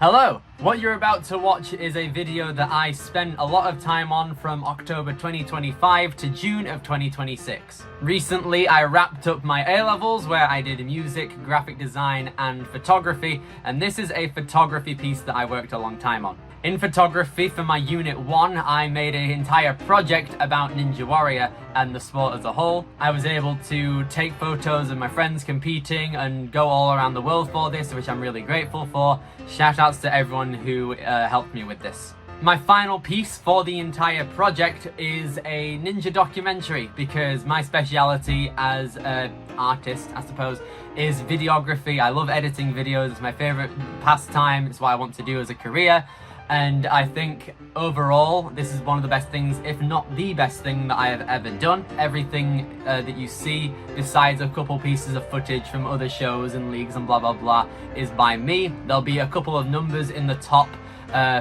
Hello! What you're about to watch is a video that I spent a lot of time on from October 2025 to June of 2026. Recently, I wrapped up my A-levels where I did music, graphic design, and photography, and this is a photography piece that I worked a long time on. In photography, for my Unit 1, I made an entire project about Ninja Warrior and the sport as a whole. I was able to take photos of my friends competing and go all around the world for this, which I'm really grateful for. Shout outs to everyone who helped me with this. My final piece for the entire project is a ninja documentary because my speciality as an artist, I suppose, is videography. I love editing videos. It's my favorite pastime. It's what I want to do as a career. And I think overall, this is one of the best things, if not the best thing that I have ever done. Everything that you see, besides a couple pieces of footage from other shows and leagues and blah blah blah, is by me. There'll be a couple of numbers in the top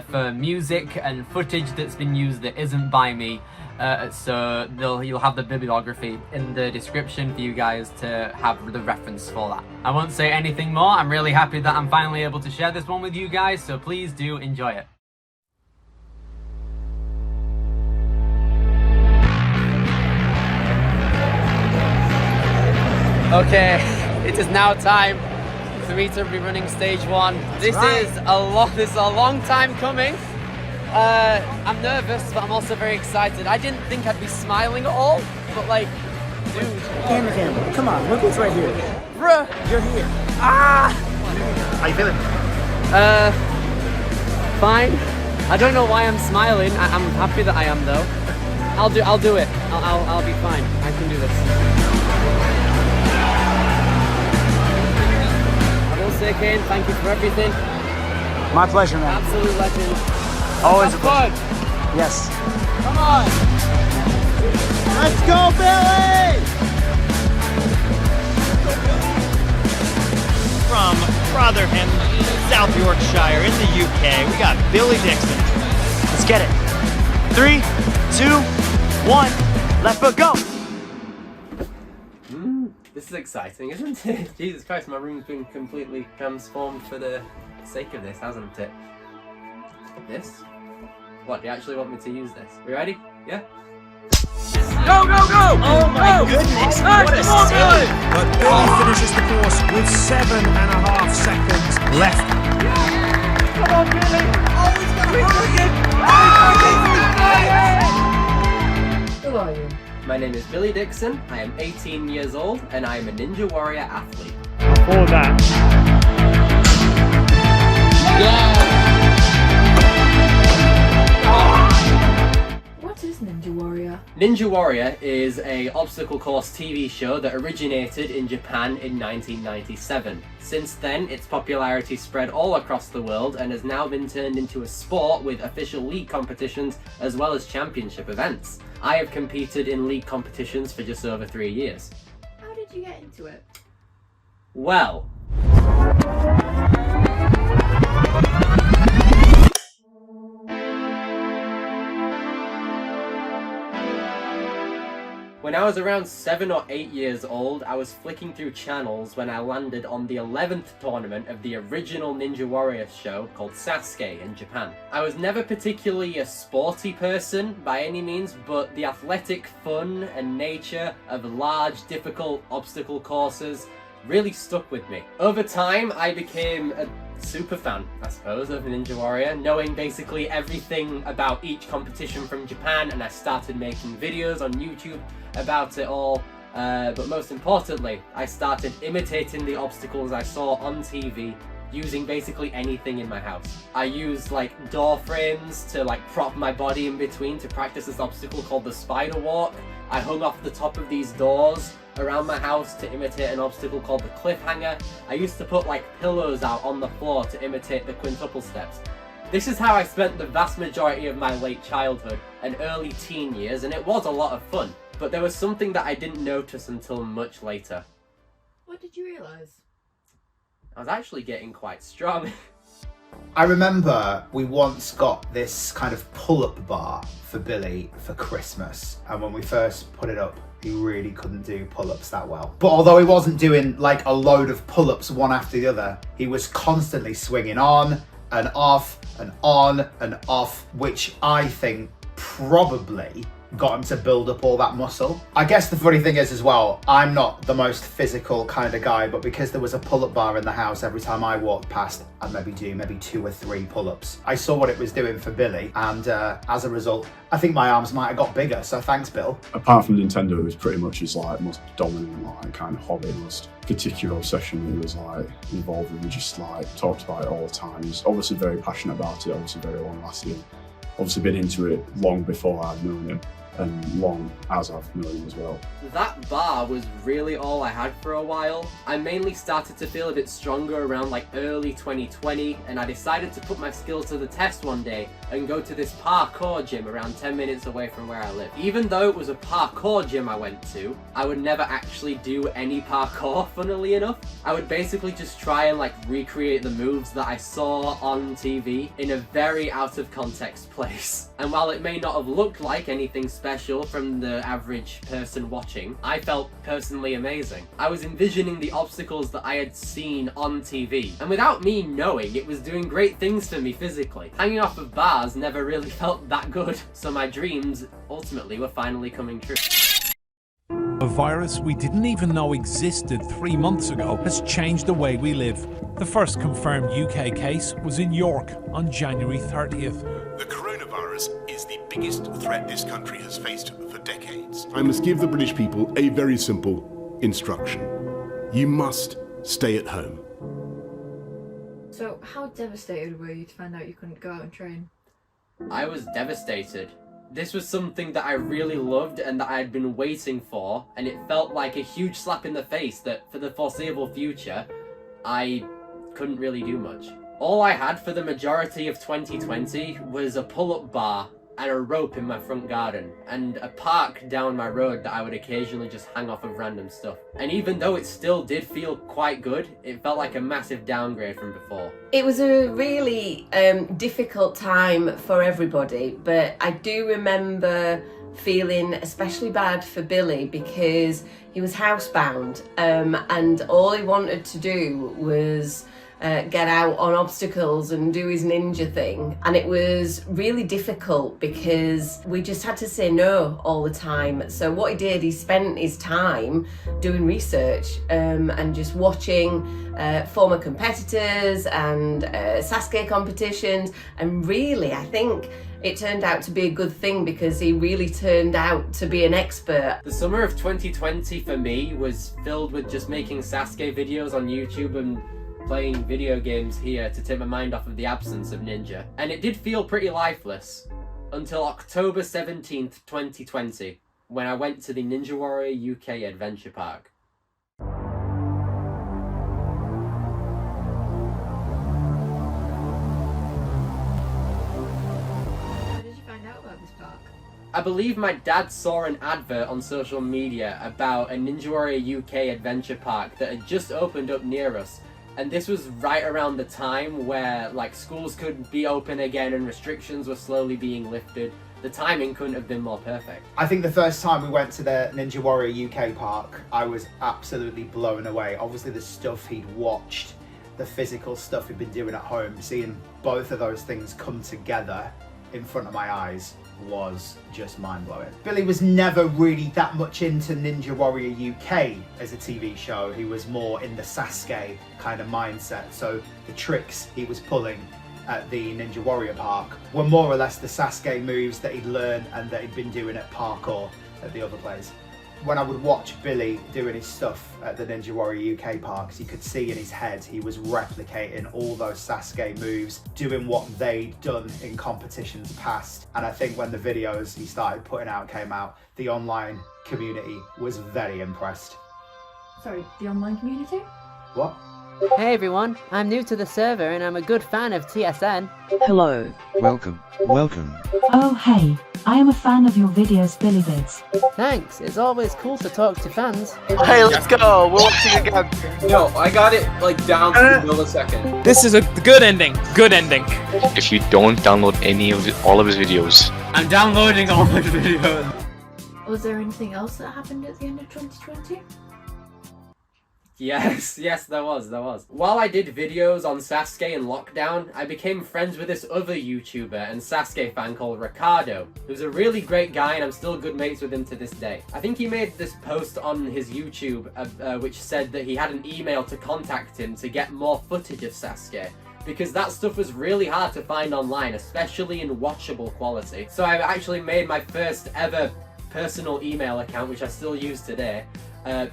for music and footage that's been used that isn't by me. So you'll have the bibliography in the description for you guys to have the reference for that. I won't say anything more. I'm really happy that I'm finally able to share this one with you guys, so please do enjoy it. Okay, it is now time for me to be running stage 1. This is a long time coming. I'm nervous, but I'm also very excited. I didn't think I'd be smiling at all, but like, dude. Camera, come on, look what's right here. Bruh, You're here. ah! How you feeling? Fine. I don't know why I'm smiling. I'm happy that I am though. I'll do it. I'll be fine. I can do this. I will say, Kane, thank you for everything. My pleasure, man. Absolute legend. Always a fun. pleasure. Yes. Come on. Let's go, Billy! From Rotherham, South Yorkshire in the UK, we got Billy Dixon. Let's get it. 3, 2, 1, left foot go! This is exciting, isn't it? Jesus Christ, my room's been completely transformed for the sake of this, hasn't it? This? What, do you actually want me to use this? We ready? Yeah? Go, go, go! Oh my goodness, Nice, what a come on, Billy! But Billy finishes the course with 7.5 seconds left. Come on, Billy! Oh, he's gonna Who are you? My name is Billy Dixon, I am 18 years old, and I am a Ninja Warrior athlete. For that. What is Ninja Warrior? Ninja Warrior is a obstacle course TV show that originated in Japan in 1997. Since then, its popularity spread all across the world and has now been turned into a sport with official league competitions as well as championship events. I have competed in league competitions for just over 3 years. How did you get into it? Well, when I was around 7 or 8 years old, I was flicking through channels when I landed on the 11th tournament of the original Ninja Warrior show called SASUKE in Japan. I was never particularly a sporty person by any means, but the athletic fun and nature of large, difficult obstacle courses really stuck with me. Over time, I became a super fan, I suppose, of Ninja Warrior, knowing basically everything about each competition from Japan, and I started making videos on YouTube about it all, but most importantly, I started imitating the obstacles I saw on TV using basically anything in my house. I used like door frames to like prop my body in between to practice this obstacle called the spider walk. I hung off the top of these doors around my house to imitate an obstacle called the cliffhanger. I used to put like pillows out on the floor to imitate the quintuple steps. This is how I spent the vast majority of my late childhood and early teen years, and it was a lot of fun. But there was something that I didn't notice until much later. What did you realise? I was actually getting quite strong. I remember we once got this kind of pull-up bar for Billy for Christmas, and when we first put it up, he really couldn't do pull-ups that well. But although he wasn't doing like a load of pull-ups one after the other, he was constantly swinging on and off and on and off, which I think probably got him to build up all that muscle. I guess the funny thing is as well, I'm not the most physical kind of guy, but because there was a pull-up bar in the house, every time I walked past, I'd maybe do 2 or 3 pull-ups. I saw what it was doing for Billy, and as a result, I think my arms might have got bigger, so thanks, Bill. Apart from Nintendo, it was pretty much his like most dominant like kind of hobby, most particular obsession he was like involved with. He just like talked about it all the time. He's obviously very passionate about it, obviously very long lasting, obviously been into it long before I've known him, and long as I've known him as well. That bar was really all I had for a while. I mainly started to feel a bit stronger around like early 2020, and I decided to put my skills to the test one day and go to this parkour gym around 10 minutes away from where I live. Even though it was a parkour gym I went to, I would never actually do any parkour, funnily enough. I would basically just try and like recreate the moves that I saw on TV in a very out of context place. And while it may not have looked like anything special from the average person watching, I felt personally amazing. I was envisioning the obstacles that I had seen on TV, and without me knowing, it was doing great things for me physically. Hanging off of bars never really felt that good, so my dreams ultimately were finally coming true. A virus we didn't even know existed 3 months ago has changed the way we live. The first confirmed UK case was in York on January 30th. The coronavirus is the biggest threat this country has faced for decades. I must give the British people a very simple instruction. You must stay at home. So, how devastated were you to find out you couldn't go out and train? I was devastated. This was something that I really loved and that I had been waiting for, and it felt like a huge slap in the face that for the foreseeable future, I couldn't really do much. All I had for the majority of 2020 was a pull-up bar and a rope in my front garden, and a park down my road that I would occasionally just hang off of random stuff. And even though it still did feel quite good, it felt like a massive downgrade from before. It was a really difficult time for everybody, but I do remember feeling especially bad for Billy because he was housebound, and all he wanted to do was get out on obstacles and do his ninja thing. And it was really difficult because we just had to say no all the time. So what he did, he spent his time doing research and just watching former competitors and SASUKE competitions. And really, I think it turned out to be a good thing because he really turned out to be an expert. The summer of 2020 for me was filled with just making SASUKE videos on YouTube and playing video games here to take my mind off of the absence of Ninja. And it did feel pretty lifeless until October 17th, 2020, when I went to the Ninja Warrior UK Adventure Park. How did you find out about this park? I believe my dad saw an advert on social media about a Ninja Warrior UK Adventure Park that had just opened up near us. And this was right around the time where like schools could be open again and restrictions were slowly being lifted. The timing couldn't have been more perfect. I think the first time we went to the Ninja Warrior UK park, I was absolutely blown away. Obviously the stuff he'd watched, the physical stuff he'd been doing at home, seeing both of those things come together in front of my eyes was just mind-blowing. Billy was never really that much into Ninja Warrior UK as a TV show. He was more in the SASUKE kind of mindset. So the tricks he was pulling at the Ninja Warrior park were more or less the SASUKE moves that he'd learned and that he'd been doing at parkour at the other place. When I would watch Billy doing his stuff at the Ninja Warrior UK parks, you could see in his head he was replicating all those SASUKE moves, doing what they'd done in competitions past. And I think when the videos he started putting out came out, the online community was very impressed. Sorry, the online community? What? Hey everyone, I'm new to the server and I'm a good fan of TSN. Hello. Welcome. Oh hey, I am a fan of your videos, Billy Vids. Thanks, it's always cool to talk to fans. Hey, let's go, we're watching again. No, I got it like down to the millisecond. This is a good ending. If you don't download all of his videos. I'm downloading all my videos. Was there anything else that happened at the end of 2020? Yes, there was. While I did videos on Sasuke in lockdown, I became friends with this other YouTuber and Sasuke fan called Ricardo, who's a really great guy and I'm still good mates with him to this day. I think he made this post on his YouTube which said that he had an email to contact him to get more footage of Sasuke, because that stuff was really hard to find online, especially in watchable quality. So I actually made my first ever personal email account, which I still use today,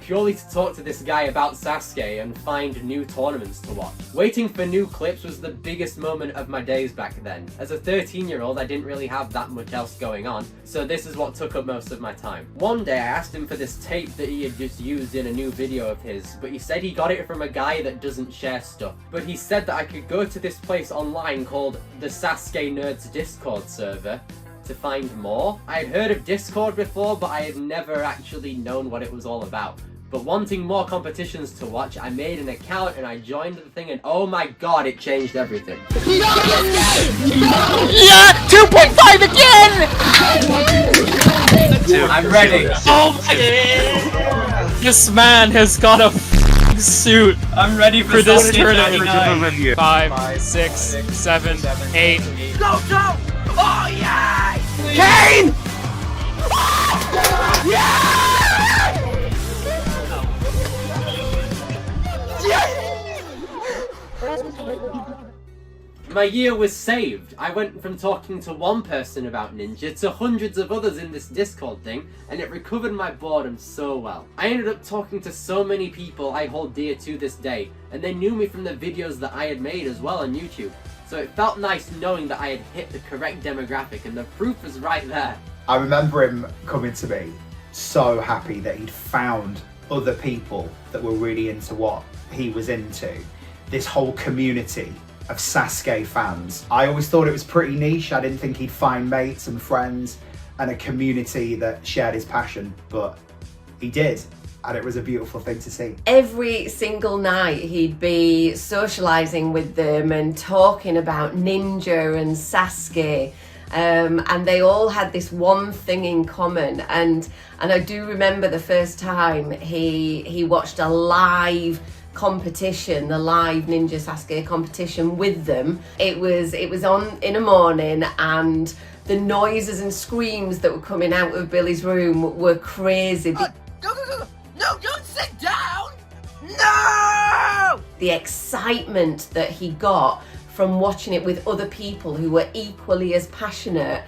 purely to talk to this guy about Sasuke and find new tournaments to watch. Waiting for new clips was the biggest moment of my days back then. As a 13-year-old, I didn't really have that much else going on, so this is what took up most of my time. One day I asked him for this tape that he had just used in a new video of his, but he said he got it from a guy that doesn't share stuff. But he said that I could go to this place online called the Sasuke Nerds Discord server to find more. I had heard of Discord before, but I had never actually known what it was all about. But wanting more competitions to watch, I made an account and I joined the thing, and oh my god, it changed everything. Yeah! 2.5 again! I'm ready. Oh my! This man has got a suit. I'm ready for this tournament. 5, 6, 7, 8. Go! Oh yeah! Kane! My year was saved. I went from talking to one person about Ninja to hundreds of others in this Discord thing, and it recovered my boredom so well. I ended up talking to so many people I hold dear to this day, and they knew me from the videos that I had made as well on YouTube. So it felt nice knowing that I had hit the correct demographic, and the proof was right there. I remember him coming to me so happy that he'd found other people that were really into what he was into. This whole community of Sasuke fans. I always thought it was pretty niche. I didn't think he'd find mates and friends and a community that shared his passion, but he did. And it was a beautiful thing to see. Every single night he'd be socialising with them and talking about Ninja and Sasuke, and they all had this one thing in common. And I do remember the first time he watched a live competition, the live Ninja Sasuke competition with them. It was on in the morning, and the noises and screams that were coming out of Billy's room were crazy. Go! No, don't sit down! No! The excitement that he got from watching it with other people who were equally as passionate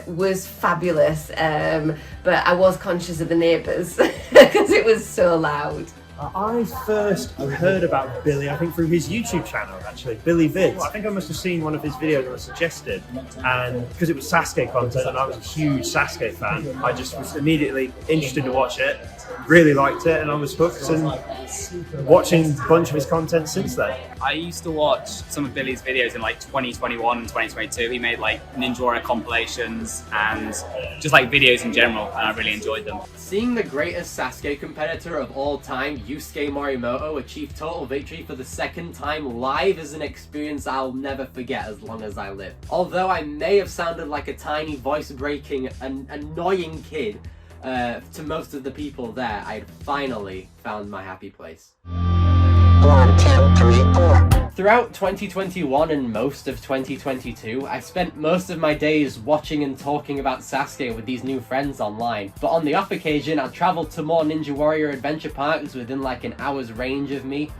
was fabulous. But I was conscious of the neighbours because it was so loud. I first heard about Billy, I think, through his YouTube channel, actually, Billy Vids. I think I must have seen one of his videos that was suggested, and because it was Sasuke content and I was a huge Sasuke fan, I just was immediately interested to watch it, really liked it, and I was hooked and watching a bunch of his content since then. I used to watch some of Billy's videos in like 2021 and 2022. He made like Ninja Warrior compilations and just like videos in general, and I really enjoyed them. Seeing the greatest Sasuke competitor of all time, Yusuke Morimoto, achieve total victory for the second time live is an experience I'll never forget as long as I live. Although I may have sounded like a tiny voice-breaking and annoying kid to most of the people there, I had finally found my happy place. 1, 2, 3, 4. Throughout 2021 and most of 2022, I spent most of my days watching and talking about Sasuke with these new friends online. But on the off occasion, I travelled to more Ninja Warrior adventure parks within like an hour's range of me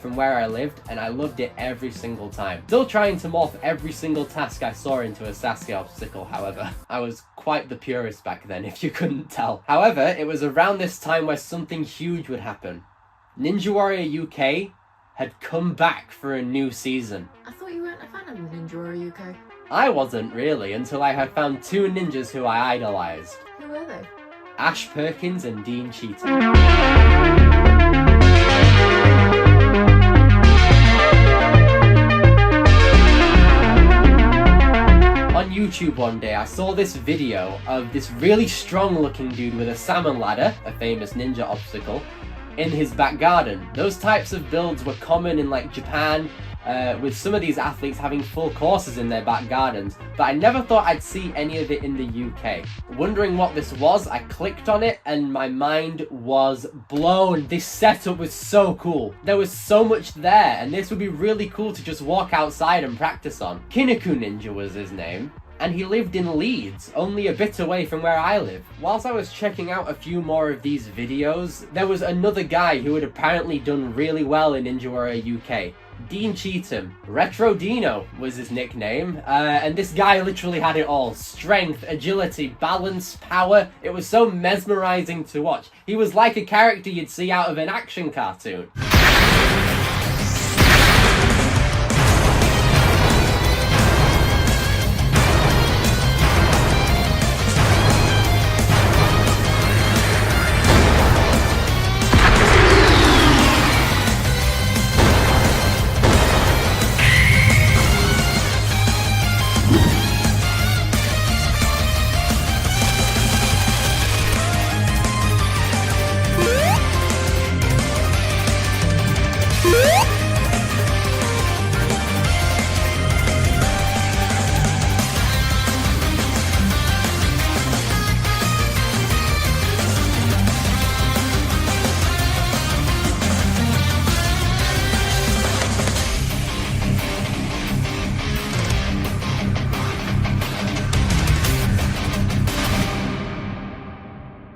from where I lived, and I loved it every single time. Still trying to morph every single task I saw into a Sasuke obstacle, however. I was quite the purist back then, if you couldn't tell. However, it was around this time where something huge would happen. Ninja Warrior UK had come back for a new season. I thought you weren't a fan of Ninja Warrior UK. I wasn't really, until I had found two ninjas who I idolised. Who were they? Ash Perkins and Dean Cheatham. On YouTube one day, I saw this video of this really strong looking dude with a salmon ladder, a famous ninja obstacle, in his back garden. Those types of builds were common in like Japan with some of these athletes having full courses in their back gardens, but I never thought I'd see any of it in the UK. Wondering what this was, I clicked on it and my mind was blown. This setup was so cool. There was so much there, and this would be really cool to just walk outside and practice on. Kinaku Ninja was his name, and he lived in Leeds, only a bit away from where I live. Whilst I was checking out a few more of these videos, there was another guy who had apparently done really well in Ninja Warrior UK. Dean Cheatham. Retro Dino was his nickname, and this guy literally had it all. Strength, agility, balance, power. It was so mesmerizing to watch. He was like a character you'd see out of an action cartoon.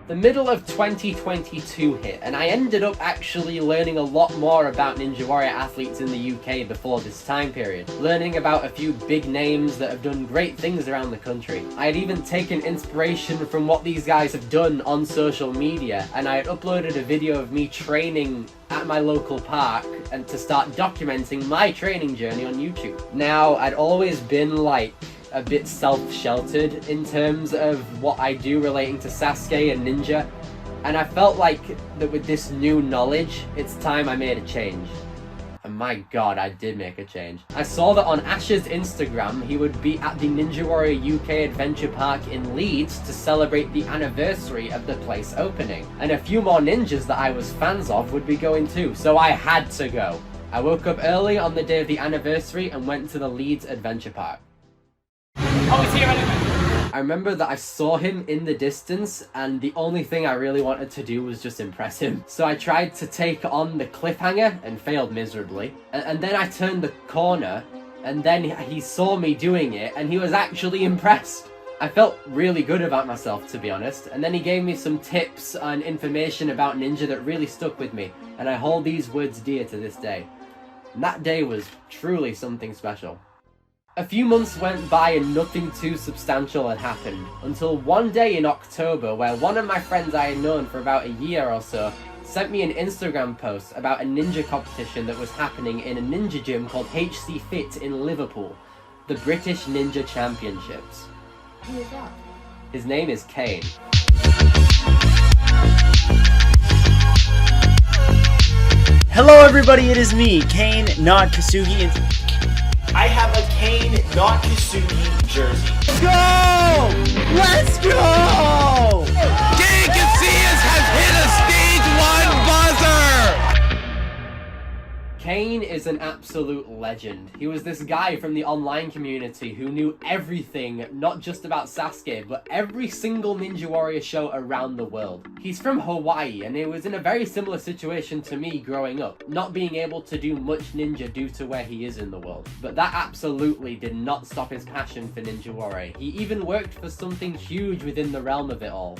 The middle of 2022 hit, and I ended up actually learning a lot more about Ninja Warrior athletes in the UK before this time period. Learning about a few big names that have done great things around the country. I had even taken inspiration from what these guys have done on social media, and I had uploaded a video of me training at my local park and to start documenting my training journey on YouTube. Now, I'd always been like a bit self-sheltered in terms of what I do relating to Sasuke and Ninja, and I felt like that with this new knowledge, it's time I made a change. And my god, I did make a change. I saw that on Ash's Instagram, he would be at the Ninja Warrior UK Adventure Park in Leeds to celebrate the anniversary of the place opening. And a few more ninjas that I was fans of would be going too, so I had to go. I woke up early on the day of the anniversary and went to the Leeds Adventure Park. Oh, he's here anyway. I remember that I saw him in the distance, and the only thing I really wanted to do was just impress him. So I tried to take on the cliffhanger and failed miserably. And then I turned the corner, and then he saw me doing it, and he was actually impressed. I felt really good about myself, to be honest, and then he gave me some tips and information about Ninja that really stuck with me, and I hold these words dear to this day. And that day was truly something special. A few months went by and nothing too substantial had happened, until one day in October where one of my friends I had known for about a year or so sent me an Instagram post about a ninja competition that was happening in a ninja gym called HC Fit in Liverpool, the British Ninja Championships. Who is that? His name is Kane. Hello everybody, it is me, Kane, not Kasugi, and I have a Kane, not Kasugi jersey. Let's go! Let's go! Kane Casillas has hit a stage 1 buzzer! Kane is an absolute legend. He was this guy from the online community who knew everything, not just about Sasuke, but every single Ninja Warrior show around the world. He's from Hawaii, and he was in a very similar situation to me growing up, not being able to do much ninja due to where he is in the world. But that absolutely did not stop his passion for Ninja Warrior. He even worked for something huge within the realm of it all.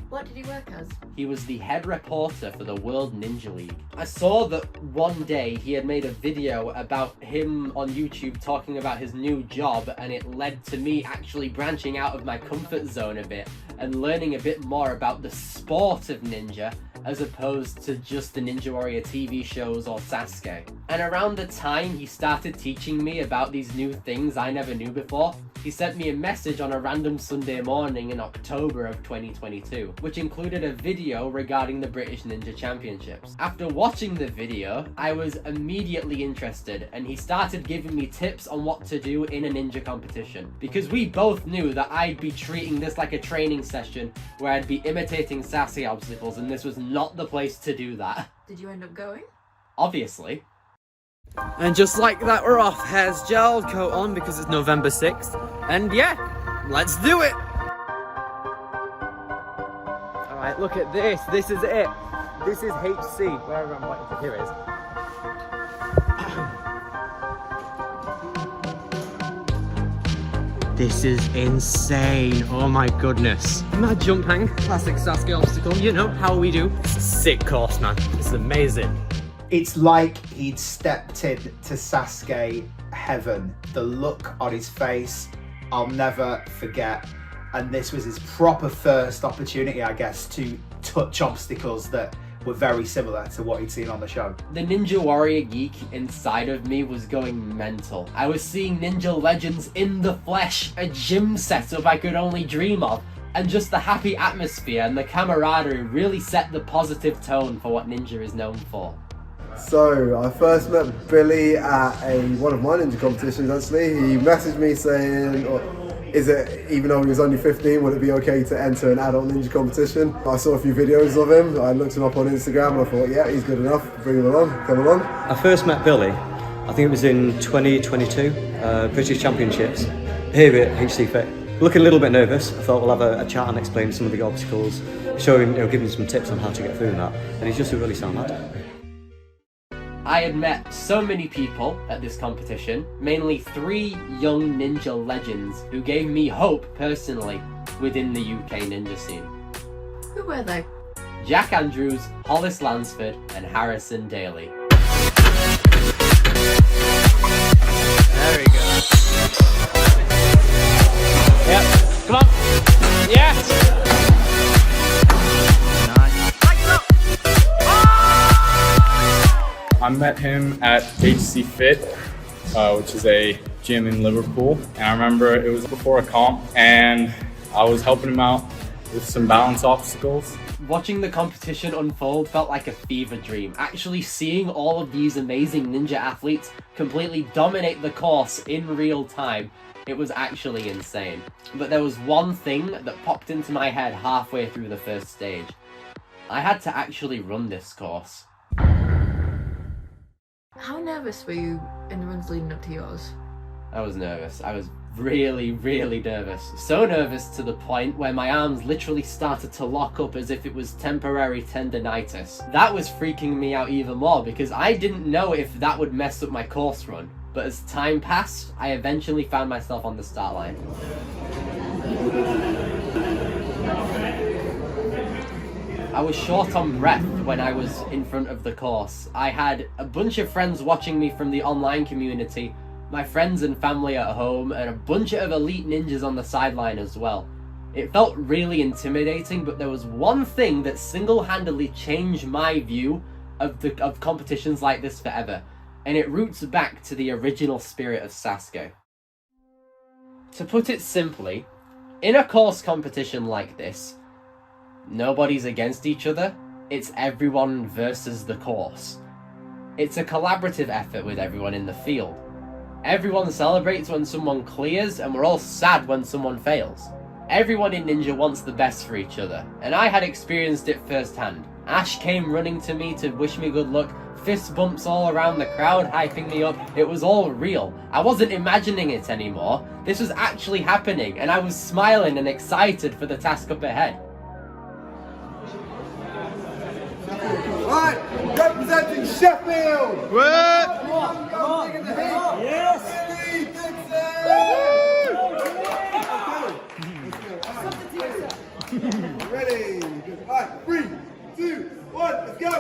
What did he work as? He was the head reporter for the World Ninja League. I saw that one day he had made a video about him on YouTube talking about his new job, and it led to me actually branching out of my comfort zone a bit and learning a bit more about the sport of ninja as opposed to just the Ninja Warrior TV shows or Sasuke. And around the time he started teaching me about these new things I never knew before, he sent me a message on a random Sunday morning in October of 2022, which included a video regarding the British Ninja Championships. After watching the video, I was immediately interested, and he started giving me tips on what to do in a ninja competition. Because we both knew that I'd be treating this like a training session where I'd be imitating Sasuke obstacles, and this was not the place to do that. Did you end up going? Obviously. And just like that, we're off. Hair's gel, coat on because it's November 6th. And yeah, let's do it. All right, look at this. This is it. This is HC, wherever I'm waiting for. Here it is. This is insane. Oh my goodness. Mad jump hang, classic SASUKE obstacle. You know how we do. Sick course, man. This is amazing. It's like he'd stepped in to SASUKE heaven. The look on his face, I'll never forget. And this was his proper first opportunity, I guess, to touch obstacles that were very similar to what he'd seen on the show. The Ninja Warrior geek inside of me was going mental. I was seeing Ninja Legends in the flesh, a gym setup I could only dream of, and just the happy atmosphere and the camaraderie really set the positive tone for what Ninja is known for. So, I first met Billy at one of my ninja competitions actually. He messaged me saying, even though he was only 15, would it be okay to enter an adult ninja competition? I saw a few videos of him, I looked him up on Instagram and I thought, yeah, he's good enough, bring him along, come along. I first met Billy, I think it was in 2022, British Championships, here at HC Fit. Looking a little bit nervous, I thought we'll have a chat and explain some of the obstacles, showing, giving some tips on how to get through that, and he's just a really sound lad. I had met so many people at this competition, mainly 3 young ninja legends who gave me hope personally within the UK ninja scene. Who were they? Jack Andrews, Hollis Lansford and Harrison Daly. There we go. Yep, come on. Yes! I met him at HC Fit, which is a gym in Liverpool. And I remember it was before a comp and I was helping him out with some balance obstacles. Watching the competition unfold felt like a fever dream. Actually seeing all of these amazing ninja athletes completely dominate the course in real time, it was actually insane. But there was one thing that popped into my head halfway through the first stage. I had to actually run this course. How nervous were you in the runs leading up to yours? I was nervous. I was really, really nervous. So nervous to the point where my arms literally started to lock up as if it was temporary tendinitis. That was freaking me out even more because I didn't know if that would mess up my course run. But as time passed, I eventually found myself on the start line. I was short on breath when I was in front of the course. I had a bunch of friends watching me from the online community, my friends and family at home, and a bunch of elite ninjas on the sideline as well. It felt really intimidating, but there was one thing that single-handedly changed my view of competitions like this forever, and it roots back to the original spirit of SASUKE. To put it simply, in a course competition like this, nobody's against each other, it's everyone versus the course. It's a collaborative effort with everyone in the field. Everyone celebrates when someone clears, and we're all sad when someone fails. Everyone in Ninja wants the best for each other, and I had experienced it firsthand. Ash came running to me to wish me good luck, fist bumps all around the crowd hyping me up. It was all real. I wasn't imagining it anymore. This was actually happening, and I was smiling and excited for the task up ahead. Alright, representing Sheffield! What? Come on, yes! Dixon! Ready? Alright, 3, 2, 1, let's go!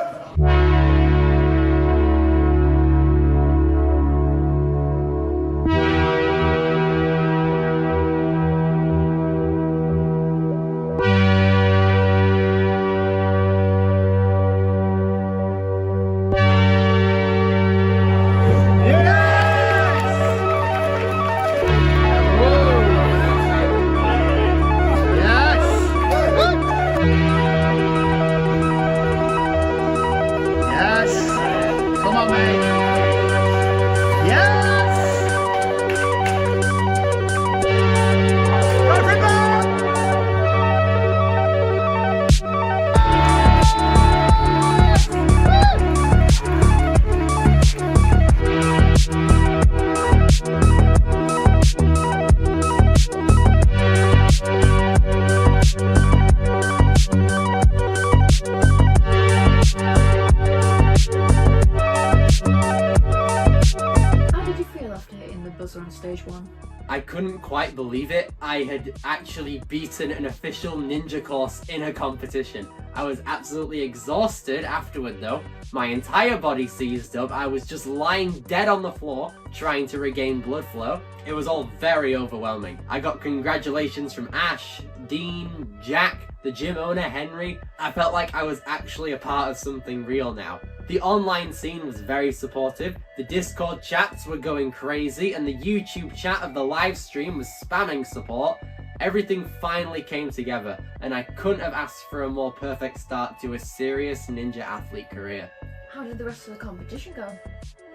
couldn't quite believe it. I had actually beaten an official ninja course in a competition. I was absolutely exhausted afterward though. My entire body seized up. I was just lying dead on the floor, trying to regain blood flow. It was all very overwhelming. I got congratulations from Ash, Dean, Jack, the gym owner, Henry. I felt like I was actually a part of something real now. The online scene was very supportive, the Discord chats were going crazy, and the YouTube chat of the live stream was spamming support. Everything finally came together, and I couldn't have asked for a more perfect start to a serious ninja athlete career. How did the rest of the competition go?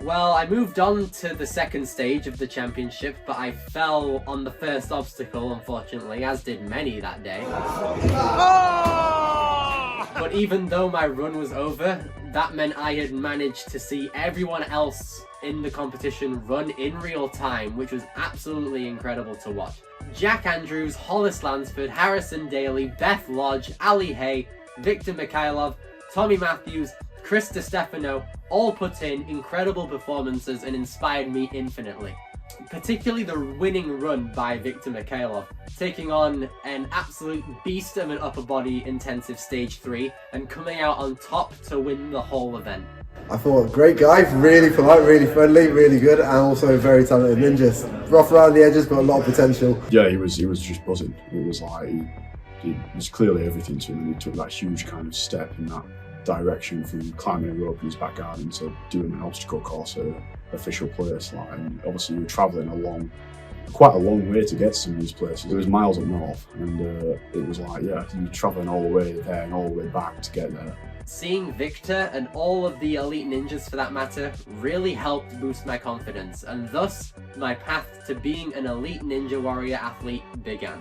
Well, I moved on to the second stage of the championship, but I fell on the first obstacle, unfortunately, as did many that day. But even though my run was over, that meant I had managed to see everyone else in the competition run in real time, which was absolutely incredible to watch. Jack Andrews, Hollis Lansford, Harrison Daly, Beth Lodge, Ali Hay, Victor Mikhailov, Tommy Matthews, Chris DiStefano all put in incredible performances and inspired me infinitely. Particularly the winning run by Victor Mikhailov, taking on an absolute beast of an upper body intensive stage 3 and coming out on top to win the whole event. I thought, great guy, really polite, really friendly, really good, and also very talented ninjas. Rough around the edges, but a lot of potential. Yeah, he was just buzzing. It was like, he was clearly everything to him, and he took that huge kind of step in that direction from climbing a rope in his back garden to doing an obstacle course at an official place. Like, and obviously you were travelling quite a long way to get to some of these places. It was miles up north, and it was like, yeah, you're travelling all the way there and all the way back to get there. Seeing Victor and all of the elite ninjas for that matter really helped boost my confidence, and thus my path to being an elite ninja warrior athlete began.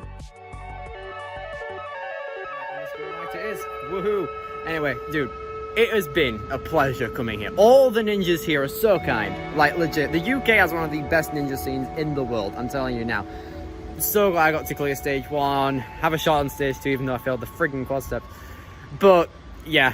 It is. Woohoo! Anyway, dude, it has been a pleasure coming here. All the ninjas here are so kind. Like, legit, the UK has one of the best ninja scenes in the world, I'm telling you now. So glad I got to clear stage 1, have a shot on stage 2 even though I failed the friggin' quad step. But, yeah.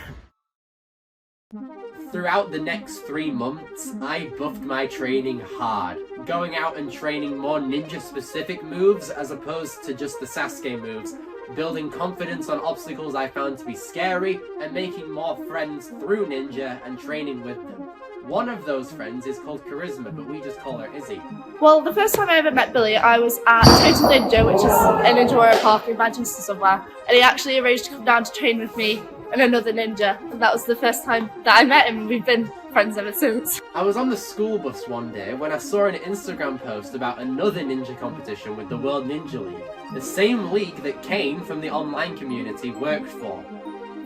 Throughout the next 3 months, I buffed my training hard, going out and training more ninja-specific moves as opposed to just the Sasuke moves, building confidence on obstacles I found to be scary, and making more friends through ninja and training with them. One of those friends is called Charisma, but we just call her Izzy. Well, the first time I ever met Billy, I was at Total Ninja, which is a Ninja Warrior park in Manchester somewhere, and he actually arranged to come down to train with me and another ninja, and that was the first time that I met him, and we've been friends ever since. I was on the school bus one day when I saw an Instagram post about another ninja competition with the World Ninja League, the same league that Kane from the online community worked for.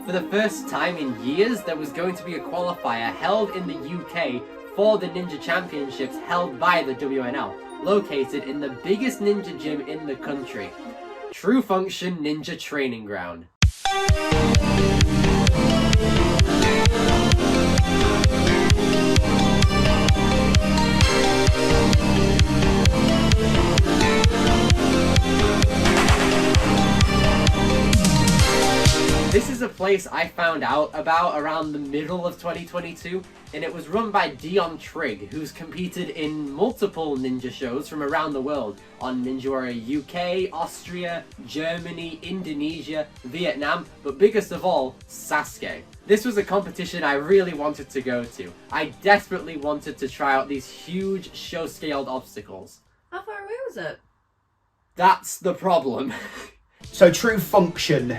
For the first time in years, there was going to be a qualifier held in the UK for the Ninja Championships held by the WNL, located in the biggest ninja gym in the country, True Function Ninja Training Ground. This is a place I found out about around the middle of 2022, and it was run by Dion Trigg, who's competed in multiple ninja shows from around the world on Ninja Warrior UK, Austria, Germany, Indonesia, Vietnam, but biggest of all, SASUKE. This was a competition I really wanted to go to. I desperately wanted to try out these huge show-scaled obstacles. How far away was it? That's the problem. So True Function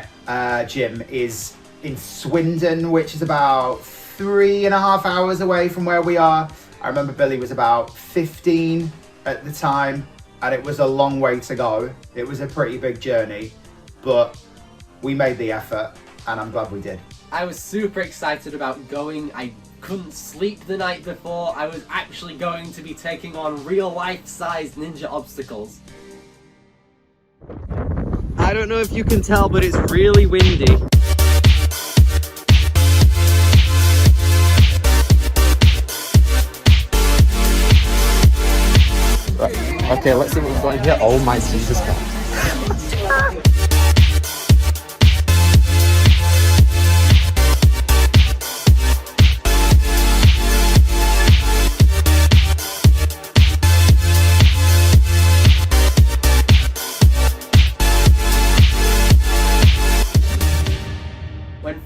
gym is in Swindon, which is about 3.5 hours away from where we are. I remember Billy was about 15 at the time, and it was a long way to go. It was a pretty big journey, but we made the effort, and I'm glad we did. I was super excited about going. I couldn't sleep the night before. I was actually going to be taking on real life-sized ninja obstacles. I don't know if you can tell, but it's really windy. Right. Okay, let's see what we've got in here. Oh my Jesus God.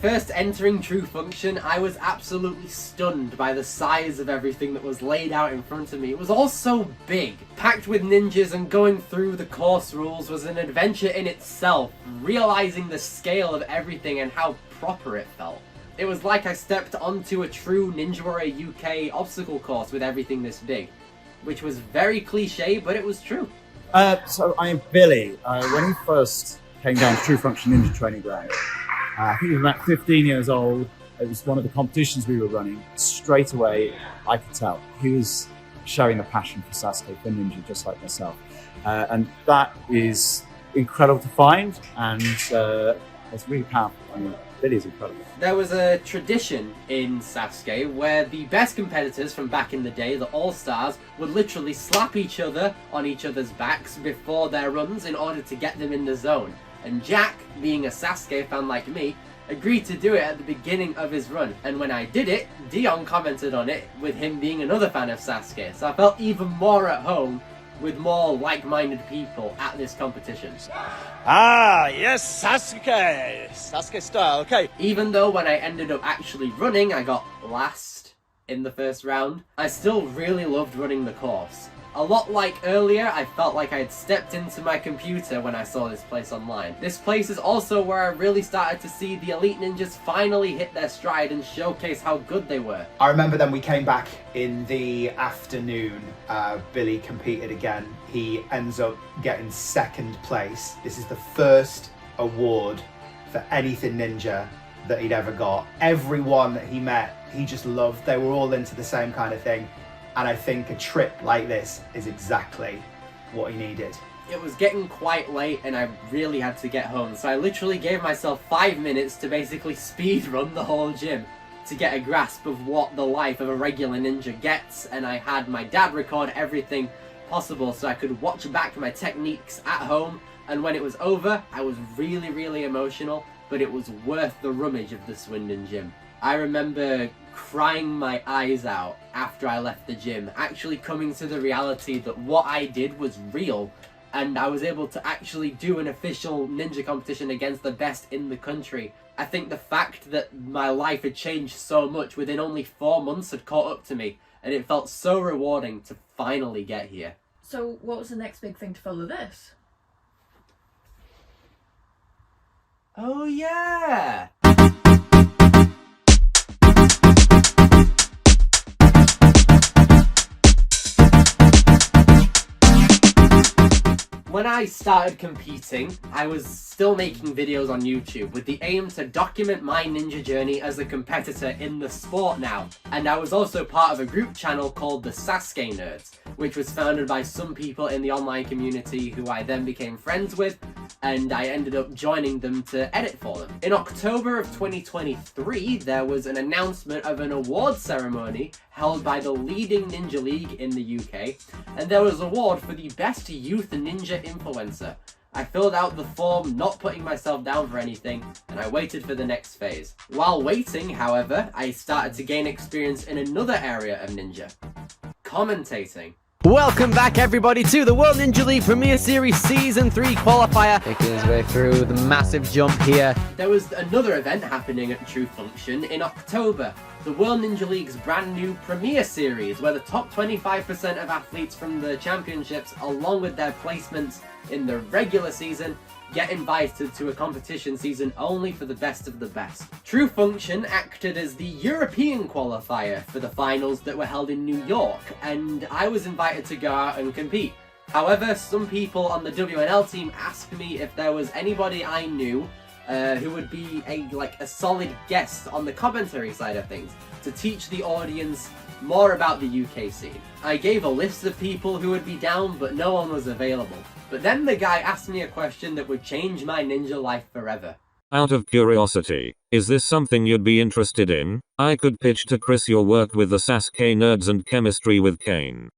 First entering True Function, I was absolutely stunned by the size of everything that was laid out in front of me. It was all so big, packed with ninjas, and going through the course rules was an adventure in itself, realizing the scale of everything and how proper it felt. It was like I stepped onto a true Ninja Warrior UK obstacle course with everything this big, which was very cliche, but it was true. So I am Billy. When he first came down to True Function Ninja Training Ground, I think he was about 15 years old. It was one of the competitions we were running. Straight away, I could tell he was showing the passion for SASUKE, for Ninja, just like myself. And that is incredible to find, and it's really powerful. I mean, it is incredible. There was a tradition in SASUKE where the best competitors from back in the day, the All-Stars, would literally slap each other on each other's backs before their runs in order to get them in the zone. And Jack, being a SASUKE fan like me, agreed to do it at the beginning of his run. And when I did it, Dion commented on it with him being another fan of SASUKE. So I felt even more at home with more like-minded people at this competition. Ah, yes, SASUKE! SASUKE style, okay. Even though when I ended up actually running, I got last in the first round, I still really loved running the course. A lot like earlier, I felt like I had stepped into my computer when I saw this place online. This place is also where I really started to see the Elite Ninjas finally hit their stride and showcase how good they were. I remember then we came back in the afternoon. Billy competed again. He ends up getting second place. This is the first award for anything ninja that he'd ever got. Everyone that he met, he just loved. They were all into the same kind of thing. And I think a trip like this is exactly what he needed. It was getting quite late and I really had to get home, so I literally gave myself 5 minutes to basically speed run the whole gym to get a grasp of what the life of a regular ninja gets, and I had my dad record everything possible so I could watch back my techniques at home, and when it was over, I was really emotional, but it was worth the rummage of the Swindon gym. I remember crying my eyes out after I left the gym, actually coming to the reality that what I did was real, and I was able to actually do an official ninja competition against the best in the country. I think the fact that my life had changed so much within only 4 months had caught up to me, and it felt so rewarding to finally get here. So what was the next big thing to follow this? Oh yeah! When I started competing, I was still making videos on YouTube with the aim to document my ninja journey as a competitor in the sport now. And I was also part of a group channel called the SASUKE Nerds, which was founded by some people in the online community who I then became friends with, and I ended up joining them to edit for them. In October of 2023, there was an announcement of an award ceremony held by the leading ninja league in the UK, and there was an award for the best youth ninja influencer. I filled out the form, not putting myself down for anything, and I waited for the next phase. While waiting, however, I started to gain experience in another area of ninja: commentating. Welcome back, everybody, to the World Ninja League Premier Series Season 3 qualifier. Making his way through the massive jump here. There was another event happening at True Function in October, the World Ninja League's brand new Premier Series, where the top 25% of athletes from the championships, along with their placements in the regular season, get invited to a competition season only for the best of the best. True Function acted as the European qualifier for the finals that were held in New York, and I was invited to go out and compete. However, some people on the WNL team asked me if there was anybody I knew who would be a solid guest on the commentary side of things to teach the audience more about the UK scene. I gave a list of people who would be down, but no one was available. But then the guy asked me a question that would change my ninja life forever. Out of curiosity, is this something you'd be interested in? I could pitch to Chris your work with the SASUKE Nerds and chemistry with Kane.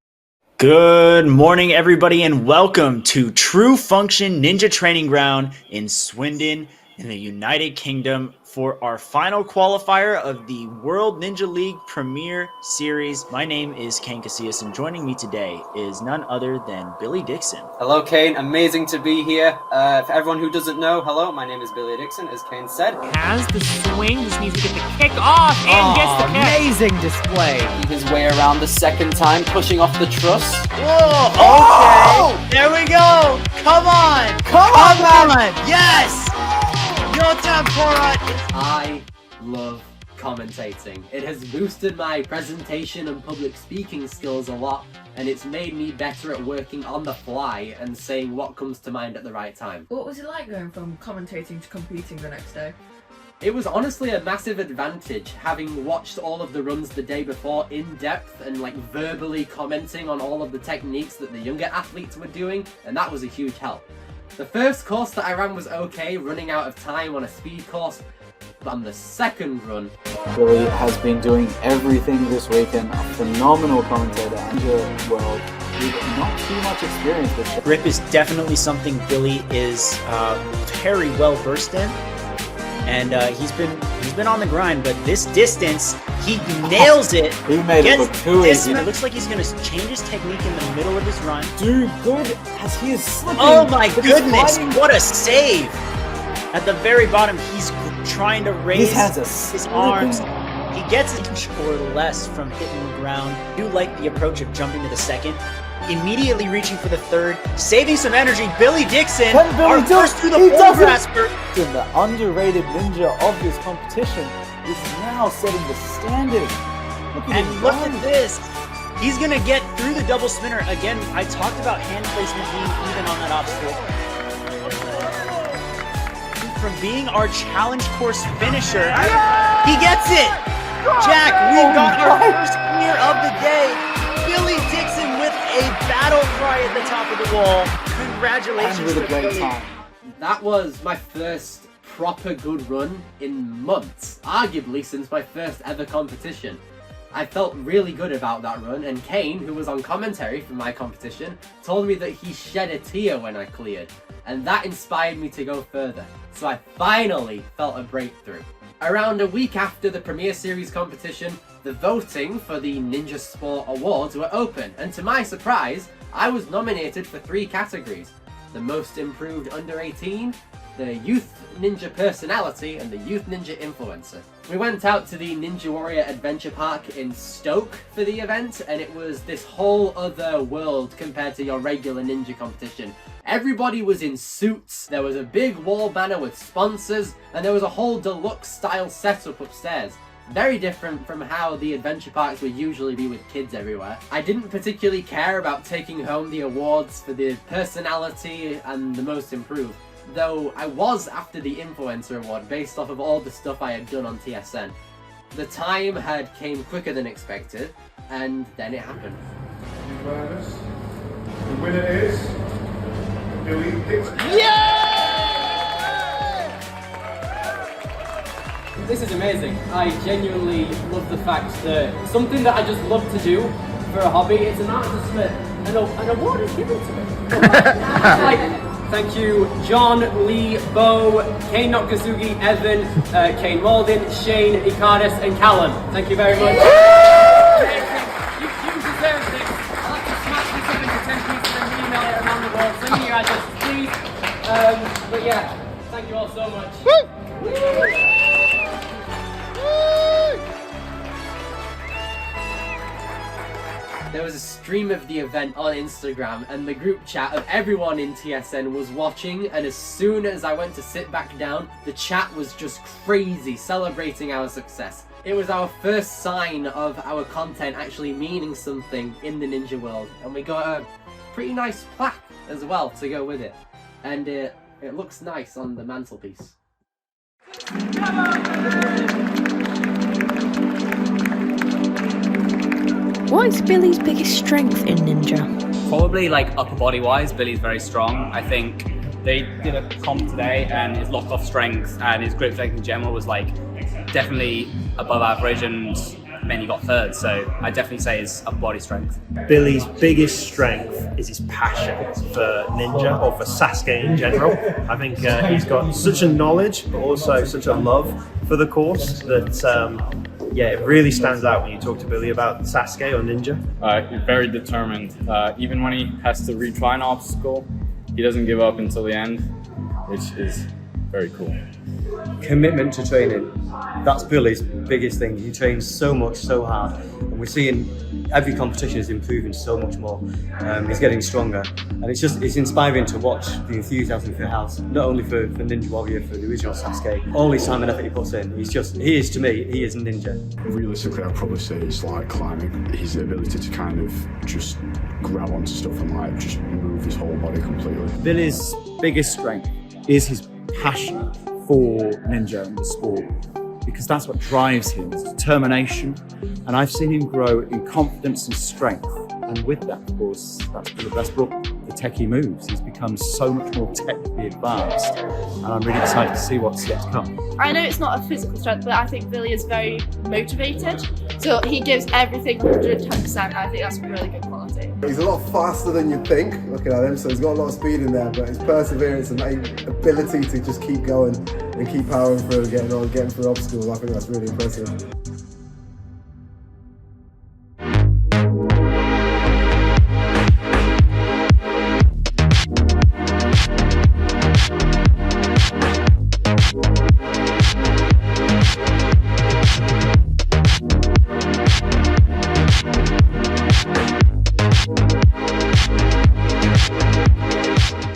Good morning, everybody, and welcome to True Function Ninja Training Ground in Swindon, in the United Kingdom for our final qualifier of the World Ninja League Premier Series. My name is Kane Casillas, and joining me today is none other than Billy Dixon. Hello, Kane. Amazing to be here. For everyone who doesn't know, hello, my name is Billy Dixon, as Kane said. Has the swing, just needs to get the kick off and gets the kick. Amazing display. His way around the second time, pushing off the truss. Whoa! Okay. There we go. Come on. Come on. Yes. Your time, Porat. I love commentating. It has boosted my presentation and public speaking skills a lot, and it's made me better at working on the fly and saying what comes to mind at the right time. What was it like going from commentating to competing the next day? It was honestly a massive advantage, having watched all of the runs the day before in depth and like verbally commenting on all of the techniques that the younger athletes were doing, and that was a huge help. The first course that I ran was okay, running out of time on a speed course, but on the second run... Billy has been doing everything this weekend, a phenomenal commentator in the world with not too much experience with it. Grip is definitely something Billy is very well versed in, and he's been on the grind. But this distance, he nails it. He made it look too easy. It looks like he's gonna change his technique in the middle of his run. Dude, good as he is slipping. Oh my goodness! What a save! At the very bottom, he's trying to raise his arms. He gets an inch or less from hitting the ground. I do like the approach of jumping to the second. Immediately reaching for the third, saving some energy. Billy Dixon, our first through the pole grasper. The underrated ninja of this competition is now setting the standard. Look at this. He's gonna get through the double spinner. Again, I talked about hand placement being even on that obstacle. From being our challenge course finisher, he gets it! Jack, we've got our first clear of the day. Billy Dixon with a battle cry at the top of the wall. Congratulations to Billy. That was my first proper good run in months, arguably since my first ever competition. I felt really good about that run, and Kane, who was on commentary for my competition, told me that he shed a tear when I cleared, and that inspired me to go further. So I finally felt a breakthrough. Around a week after the Premier Series competition, the voting for the Ninja Sport Awards were open, and to my surprise, I was nominated for 3 categories: the Most Improved Under 18, the Youth Ninja Personality, and the Youth Ninja Influencer. We went out to the Ninja Warrior Adventure Park in Stoke for the event, and it was this whole other world compared to your regular ninja competition. Everybody was in suits, there was a big wall banner with sponsors, and there was a whole deluxe style setup upstairs. Very different from how the adventure parks would usually be with kids everywhere. I didn't particularly care about taking home the awards for the personality and the most improved, though I was after the influencer award based off of all the stuff I had done on TSN. The time had came quicker than expected, and then it happened. The winner is Billy Dixon. This is amazing. I genuinely love the fact that something that I just love to do for a hobby, it's an accomplishment, and an award is given to me. Thank you, John, Lee, Bo, Kane Nakasugi, Evan, Kane Malden, Shane, Icarus, and Callum. Thank you very much. You deserve this. I'll have to smash this up into 10 pieces and email it around the world. Send me your address, please. But yeah, thank you all so much. There was a stream of the event on Instagram, and the group chat of everyone in TSN was watching, and as soon as I went to sit back down, the chat was just crazy, celebrating our success. It was our first sign of our content actually meaning something in the ninja world, and we got a pretty nice plaque as well to go with it. And it looks nice on the mantelpiece. What is Billy's biggest strength in ninja? Probably like upper body wise, Billy's very strong. I think they did a comp today and his lock-off strength and his grip strength in general was like definitely above average and then he got third. So I definitely say his upper body strength. Billy's biggest strength is his passion for ninja, or for Sasuke in general. I think he's got such a knowledge, but also such a love for the course that it really stands out when you talk to Billy about Sasuke or ninja. He's very determined. Even when he has to retry an obstacle, he doesn't give up until the end, which is very cool. Commitment to training. That's Billy's biggest thing. He trains so much, so hard. And we're seeing every competition is improving so much more. He's getting stronger. And it's inspiring to watch the enthusiasm he has, not only for Ninja Warrior, for the original Sasuke, all his time and effort he puts in. He is a ninja. Realistically, I'd probably say it's like climbing. His ability to kind of just grab onto stuff and like just move his whole body completely. Billy's biggest strength is his passion for ninja and the sport, because that's what drives him, it's determination. And I've seen him grow in confidence and strength. And with that, of course, that's brought the techie moves. He's become so much more technically advanced. And I'm really excited to see what's yet to come. I know it's not a physical strength, but I think Billy is very motivated. So he gives everything 110%. I think that's a really good quality. He's a lot faster than you'd think, looking at him, so he's got a lot of speed in there, but his perseverance and ability to just keep going and keep powering through, getting through obstacles, I think that's really impressive.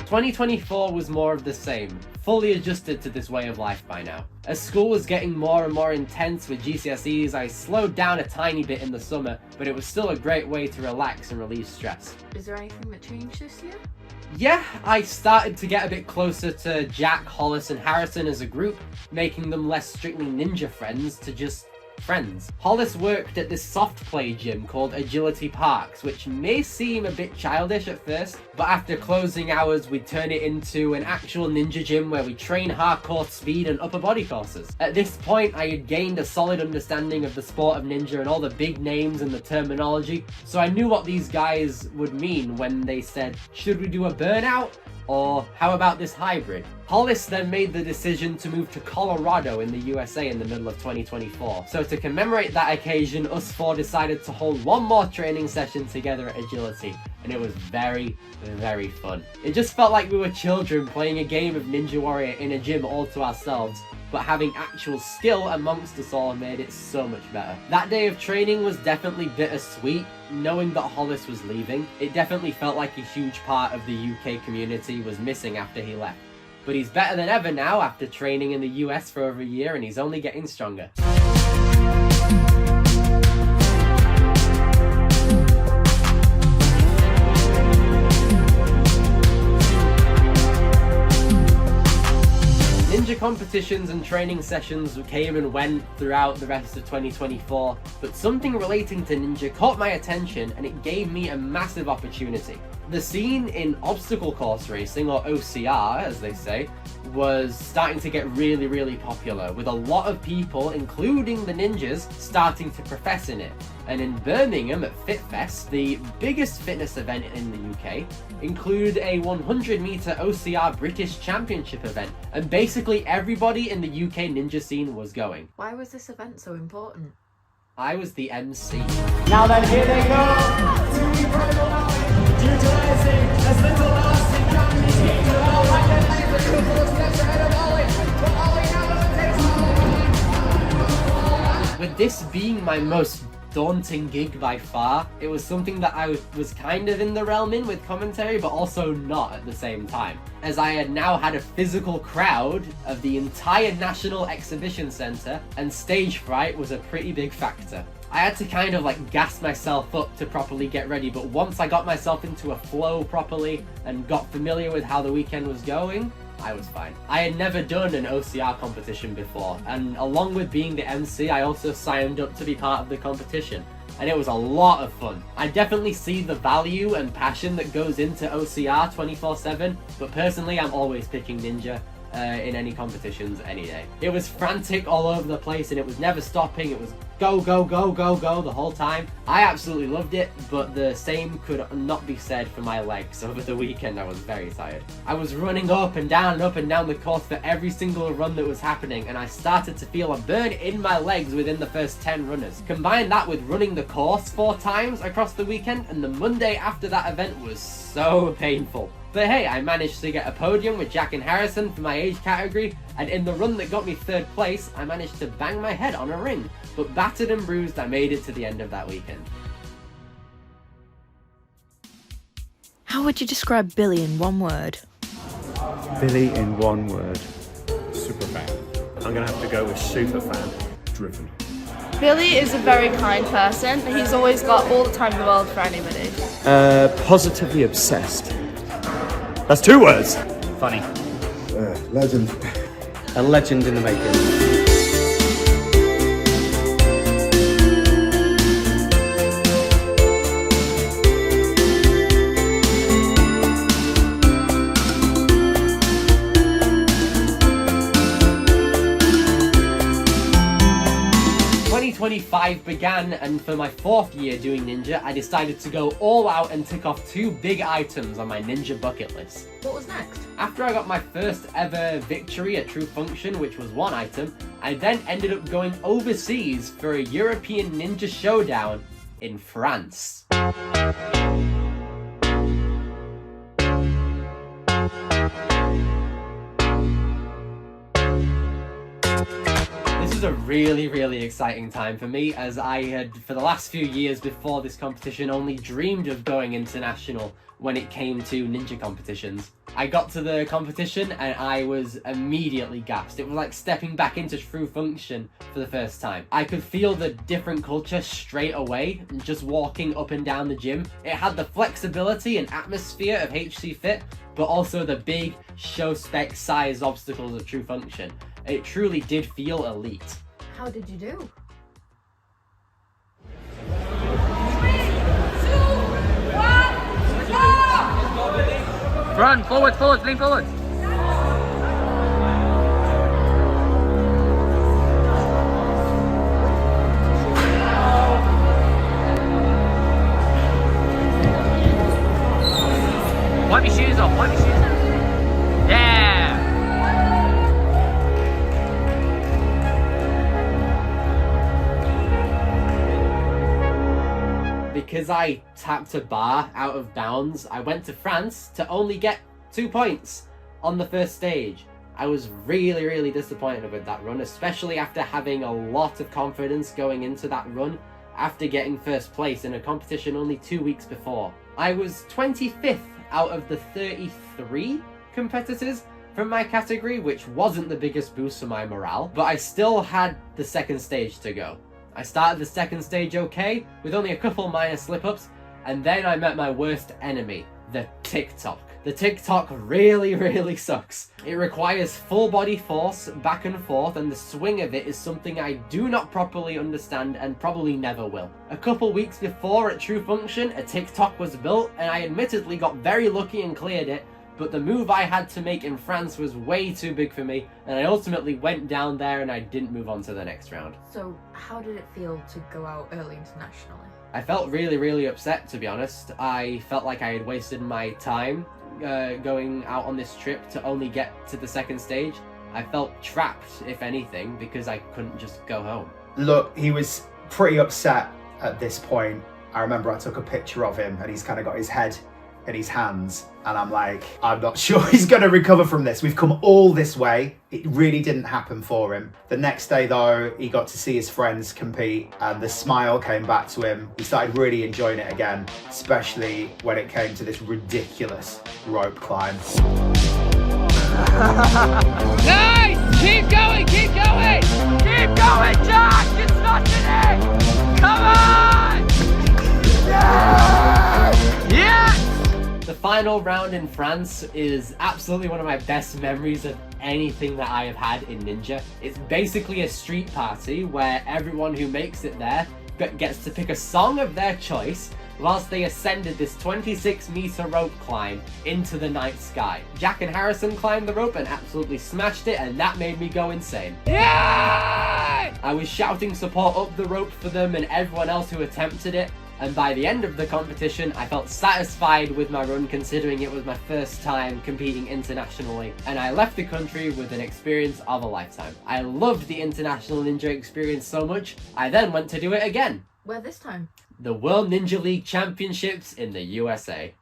2024 was more of the same, fully adjusted to this way of life by now. As school was getting more and more intense with GCSEs, I slowed down a tiny bit in the summer, but it was still a great way to relax and relieve stress. Is there anything that changed this year? Yeah, I started to get a bit closer to Jack, Hollis and Harrison as a group, making them less strictly ninja friends to just friends. Hollis worked at this soft play gym called Agility Parks, which may seem a bit childish at first, but after closing hours we'd turn it into an actual ninja gym where we train hardcore speed and upper body courses. At this point I had gained a solid understanding of the sport of ninja and all the big names and the terminology, so I knew what these guys would mean when they said, should we do a burnout? Or how about this hybrid? Hollis then made the decision to move to Colorado in the USA in the middle of 2024. So to commemorate that occasion, us four decided to hold one more training session together at Agility. And it was very, very fun. It just felt like we were children playing a game of Ninja Warrior in a gym all to ourselves, but having actual skill amongst us all made it so much better. That day of training was definitely bittersweet, knowing that Hollis was leaving. It definitely felt like a huge part of the UK community was missing after he left. But he's better than ever now after training in the US for over a year, and he's only getting stronger. Ninja competitions and training sessions came and went throughout the rest of 2024, but something relating to ninja caught my attention and it gave me a massive opportunity. The scene in obstacle course racing, or OCR as they say, was starting to get really, really popular, with a lot of people, including the ninjas, starting to profess in it. And in Birmingham at FitFest, the biggest fitness event in the UK, included a 100-meter OCR British Championship event, and basically everybody in the UK ninja scene was going. Why was this event so important? I was the MC. Now then, here they go! Two incredible knowledge, utilizing as little as they can be seen to all right and left a couple of steps ahead of Ollie, but Ollie now takes With this being my most daunting gig by far, it was something that I was kind of in the realm in with commentary, but also not at the same time, as I had now had a physical crowd of the entire National Exhibition Centre, and stage fright was a pretty big factor. I had to kind of like gas myself up to properly get ready, but once I got myself into a flow properly and got familiar with how the weekend was going, I was fine. I had never done an OCR competition before, and along with being the MC, I also signed up to be part of the competition, and it was a lot of fun. I definitely see the value and passion that goes into OCR 24/7, but personally I'm always picking Ninja, in any competitions any day. It was frantic all over the place and it was never stopping. It was go, go, go, go, go the whole time. I absolutely loved it, but the same could not be said for my legs. Over the weekend, I was very tired. I was running up and down the course for every single run that was happening, and I started to feel a burn in my legs within the first 10 runners. Combine that with running the course 4 times across the weekend, and the Monday after that event was so painful. But hey, I managed to get a podium with Jack and Harrison for my age category, and in the run that got me 3rd place, I managed to bang my head on a ring. But battered and bruised, I made it to the end of that weekend. How would you describe Billy in one word? Billy in one word. Super fan. I'm going to have to go with super fan. Driven. Billy is a very kind person. He's always got all the time in the world for anybody. Positively obsessed. That's 2 words. Funny. Legend. A legend in the making. 2025 began, and for my 4th year doing Ninja, I decided to go all out and tick off 2 big items on my Ninja bucket list. What was next? After I got my first ever victory at True Function, which was 1 item, I then ended up going overseas for a European Ninja Showdown in France. This was a really exciting time for me, as I had, for the last few years before this competition, only dreamed of going international when it came to ninja competitions. I got to the competition and I was immediately gassed. It was like stepping back into True Function for the first time. I could feel the different culture straight away, just walking up and down the gym. It had the flexibility and atmosphere of HC Fit, but also the big show spec size obstacles of True Function. It truly did feel elite. How did you do? 3, 2, 1, go! Run, forward, lean forward. Wipe your shoes off, Yeah! Because I tapped a bar out of bounds, I went to France to only get 2 points on the first stage. I was really disappointed with that run, especially after having a lot of confidence going into that run after getting 1st place in a competition only 2 weeks before. I was 25th out of the 33 competitors from my category, which wasn't the biggest boost for my morale, but I still had the 2nd stage to go. I started the 2nd stage okay, with only a couple minor slip-ups, and then I met my worst enemy, the TikTok. The TikTok really sucks. It requires full body force back and forth, and the swing of it is something I do not properly understand and probably never will. A couple weeks before at True Function, a TikTok was built, and I admittedly got very lucky and cleared it, but the move I had to make in France was way too big for me, and I ultimately went down there and I didn't move on to the next round. So how did it feel to go out early internationally? I felt really upset, to be honest. I felt like I had wasted my time going out on this trip to only get to the 2nd stage. I felt trapped, if anything, because I couldn't just go home. Look, he was pretty upset at this point. I remember I took a picture of him and he's kind of got his head in his hands, and I'm like, I'm not sure he's going to recover from this. We've come all this way. It really didn't happen for him. The next day though, he got to see his friends compete and the smile came back to him. He started really enjoying it again, especially when it came to this ridiculous rope climb. Nice! Keep going! Keep going, Josh! It's not today! Come on! Yes! The final round in France is absolutely one of my best memories of anything that I have had in Ninja. It's basically a street party where everyone who makes it there gets to pick a song of their choice, whilst they ascended this 26-meter rope climb into the night sky. Jack and Harrison climbed the rope and absolutely smashed it, and that made me go insane. Yeah! I was shouting support up the rope for them and everyone else who attempted it, and by the end of the competition, I felt satisfied with my run considering it was my first time competing internationally, and I left the country with an experience of a lifetime. I loved the International Ninja experience so much, I then went to do it again. Where this time? The World Ninja League Championships in the USA.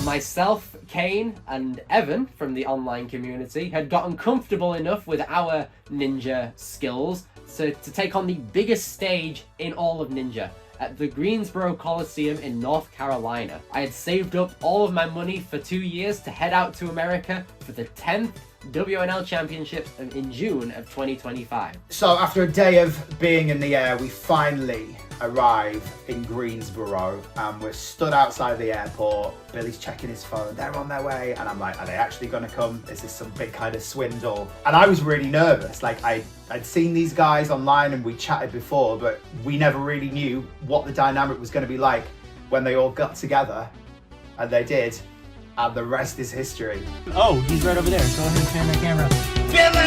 Myself, Kane, and Evan from the online community had gotten comfortable enough with our ninja skills to take on the biggest stage in all of ninja at the Greensboro Coliseum in North Carolina. I had saved up all of my money for 2 years to head out to America for the 10th WNL Championships in June of 2025. So after a day of being in the air, we finally arrive in Greensboro and we're stood outside the airport. Billy's checking his phone, they're on their way, and I'm like, are they actually gonna come? Is this some big kind of swindle? And I was really nervous. Like I'd seen these guys online and we chatted before, but we never really knew what the dynamic was gonna be like when they all got together, and they did. And the rest is history. Oh, he's right over there. Go ahead and turn the camera. Billy!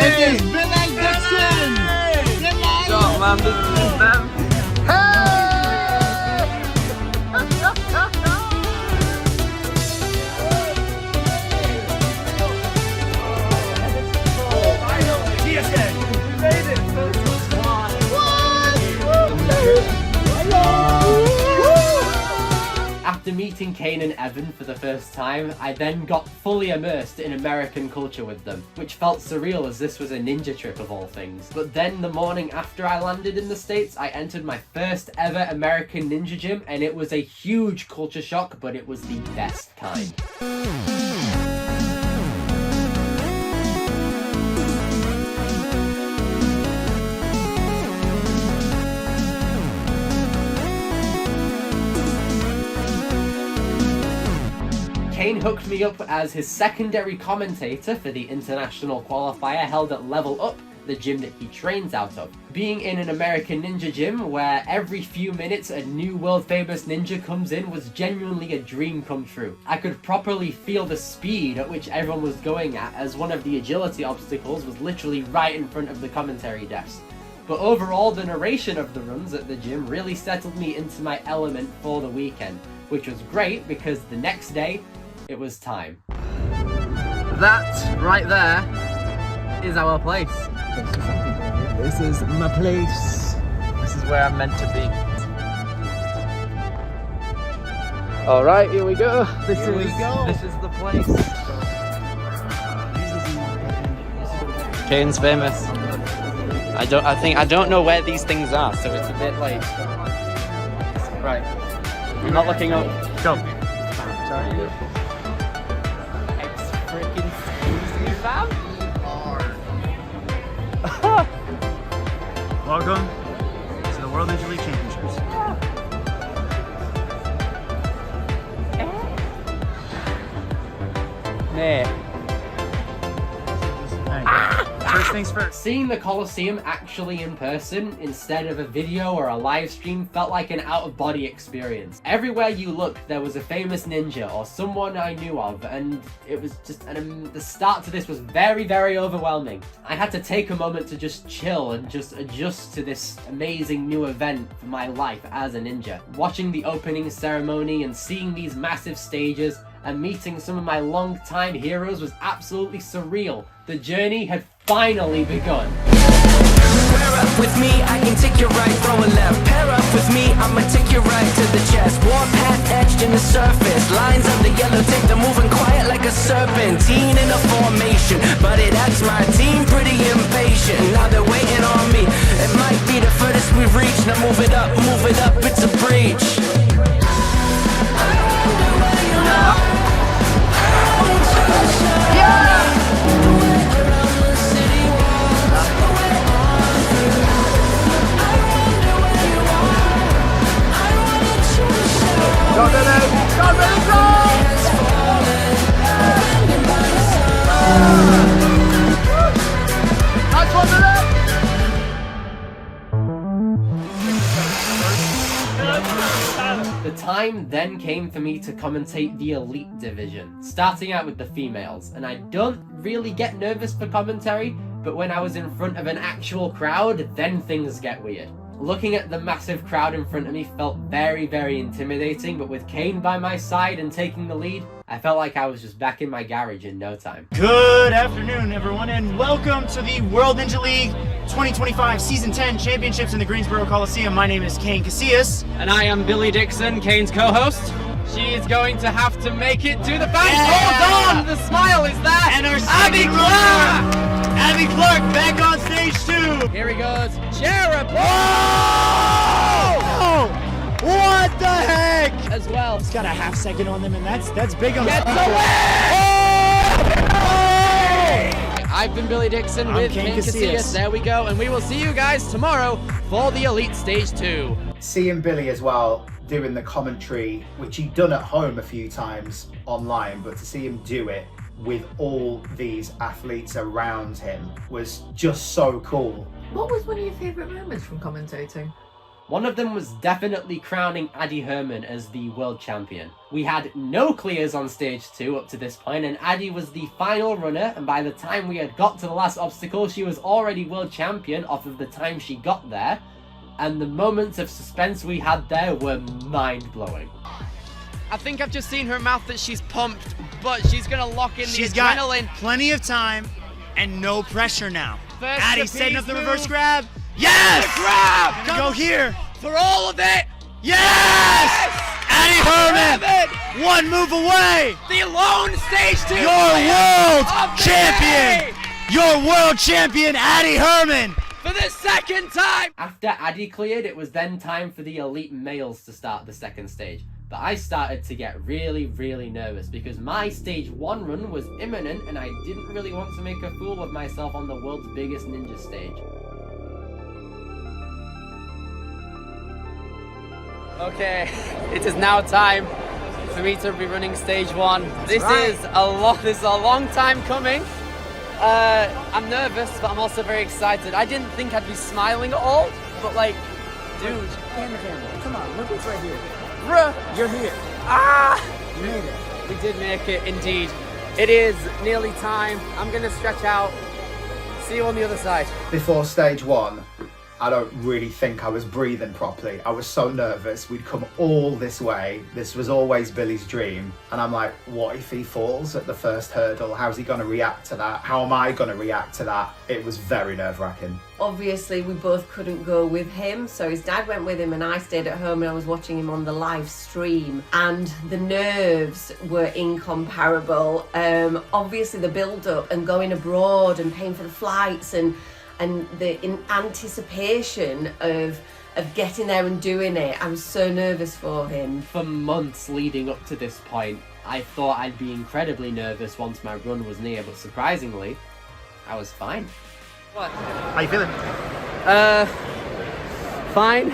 It is Billy Dixon! Billy! What's up, man? This is them. TSN! We made it! After meeting Kane and Evan for the first time, I then got fully immersed in American culture with them, which felt surreal as this was a ninja trip of all things. But then the morning after I landed in the States, I entered my first ever American ninja gym, and it was a huge culture shock, but it was the best kind. Kane hooked me up as his secondary commentator for the international qualifier held at Level Up, the gym that he trains out of. Being in an American ninja gym where every few minutes a new world famous ninja comes in was genuinely a dream come true. I could properly feel the speed at which everyone was going at, as one of the agility obstacles was literally right in front of the commentary desk. But overall, the narration of the runs at the gym really settled me into my element for the weekend, which was great because the next day, it was time. That right there is our place. This is my place. This is where I'm meant to be. All right, here we go. This is the place. Kane's famous. I don't know where these things are, so it's a bit like. Right. You're not looking up. Go. Sorry. Fam? Welcome to the World Ninja League Championships. Nah. First things first. Seeing the Coliseum actually in person instead of a video or a live stream felt like an out-of-body experience. Everywhere you looked, there was a famous ninja or someone I knew of, and it was just the start to this was very, very overwhelming. I had to take a moment to just chill and just adjust to this amazing new event for my life as a ninja. Watching the opening ceremony and seeing these massive stages and meeting some of my long-time heroes was absolutely surreal. The journey had finally begun. up with me, I can take you right, throw a left. Pair up with me, I'ma take you right to the chest. Warpath etched in the surface, lines of the yellow tape, they're moving quiet like a serpentine in a formation. Buddy, that's my team, pretty impatient. Now they're waiting on me. It might be the furthest we've reached. Now move it up, it's a breach. Go, Billy! Go, Billy, go! Nice one, Billy! The time then came for me to commentate the elite division, starting out with the females, and I don't really get nervous for commentary, but when I was in front of an actual crowd, then things get weird. Looking at the massive crowd in front of me felt very, very intimidating, but with Kane by my side and taking the lead, I felt like I was just back in my garage in no time. Good afternoon, everyone, and welcome to the World Ninja League 2025 Season 10 Championships in the Greensboro Coliseum. My name is Kane Casillas. And I am Billy Dixon, Kane's co-host. She is going to have to make it to the bank. Yeah. Hold on, the smile is there. And our Abby Clark! Abby Clark back on stage 2. Here he goes. Jared. Whoa! What the heck? As well. He's got a half second on them, and that's big on Gets the I've been Billy Dixon with Kane Casillas. There we go, and we will see you guys tomorrow for the Elite Stage 2. Seeing Billy as well doing the commentary, which he'd done at home a few times online, but to see him do it with all these athletes around him was just so cool. What was one of your favourite moments from commentating? One of them was definitely crowning Addie Herman as the world champion. We had no clears on stage 2 up to this point, and Addie was the final runner, and by the time we had got to the last obstacle, she was already world champion off of the time she got there, and the moments of suspense we had there were mind-blowing. I think I've just seen her mouth that she's pumped, but she's gonna lock in the adrenaline. Got plenty of time and no pressure now. First Addie setting up the move. reverse grab. Yes! The grab! Gonna go here. For all of it! Yes! Addie Herman! One move away! The lone stage 2 Your world of the champion! day! Your world champion, Addie Herman! For the second time! After Addie cleared, it was then time for the elite males to start the second stage. But I started to get really, really nervous because my stage 1 run was imminent and I didn't really want to make a fool of myself on the world's biggest ninja stage. Okay, it is now time for me to be running stage 1. This is a long time coming. I'm nervous, but I'm also very excited. I didn't think I'd be smiling at all, but like, dude. Camera, come on, look what's right here. Bruh! You're here. Ah! You made it. We did make it, indeed. It is nearly time. I'm gonna stretch out. See you on the other side. Before stage 1, I don't really think I was breathing properly. I was so nervous. We'd come all this way. This was always Billy's dream. And I'm like, what if he falls at the first hurdle? How's he gonna react to that? How am I gonna react to that? It was very nerve-wracking. Obviously, we both couldn't go with him, so his dad went with him and I stayed at home and I was watching him on the live stream, and the nerves were incomparable. Obviously, the build-up and going abroad and paying for the flights and the anticipation of getting there and doing it. I was so nervous for him. For months leading up to this point, I thought I'd be incredibly nervous once my run was near, but surprisingly, I was fine. What? How you feeling? Fine.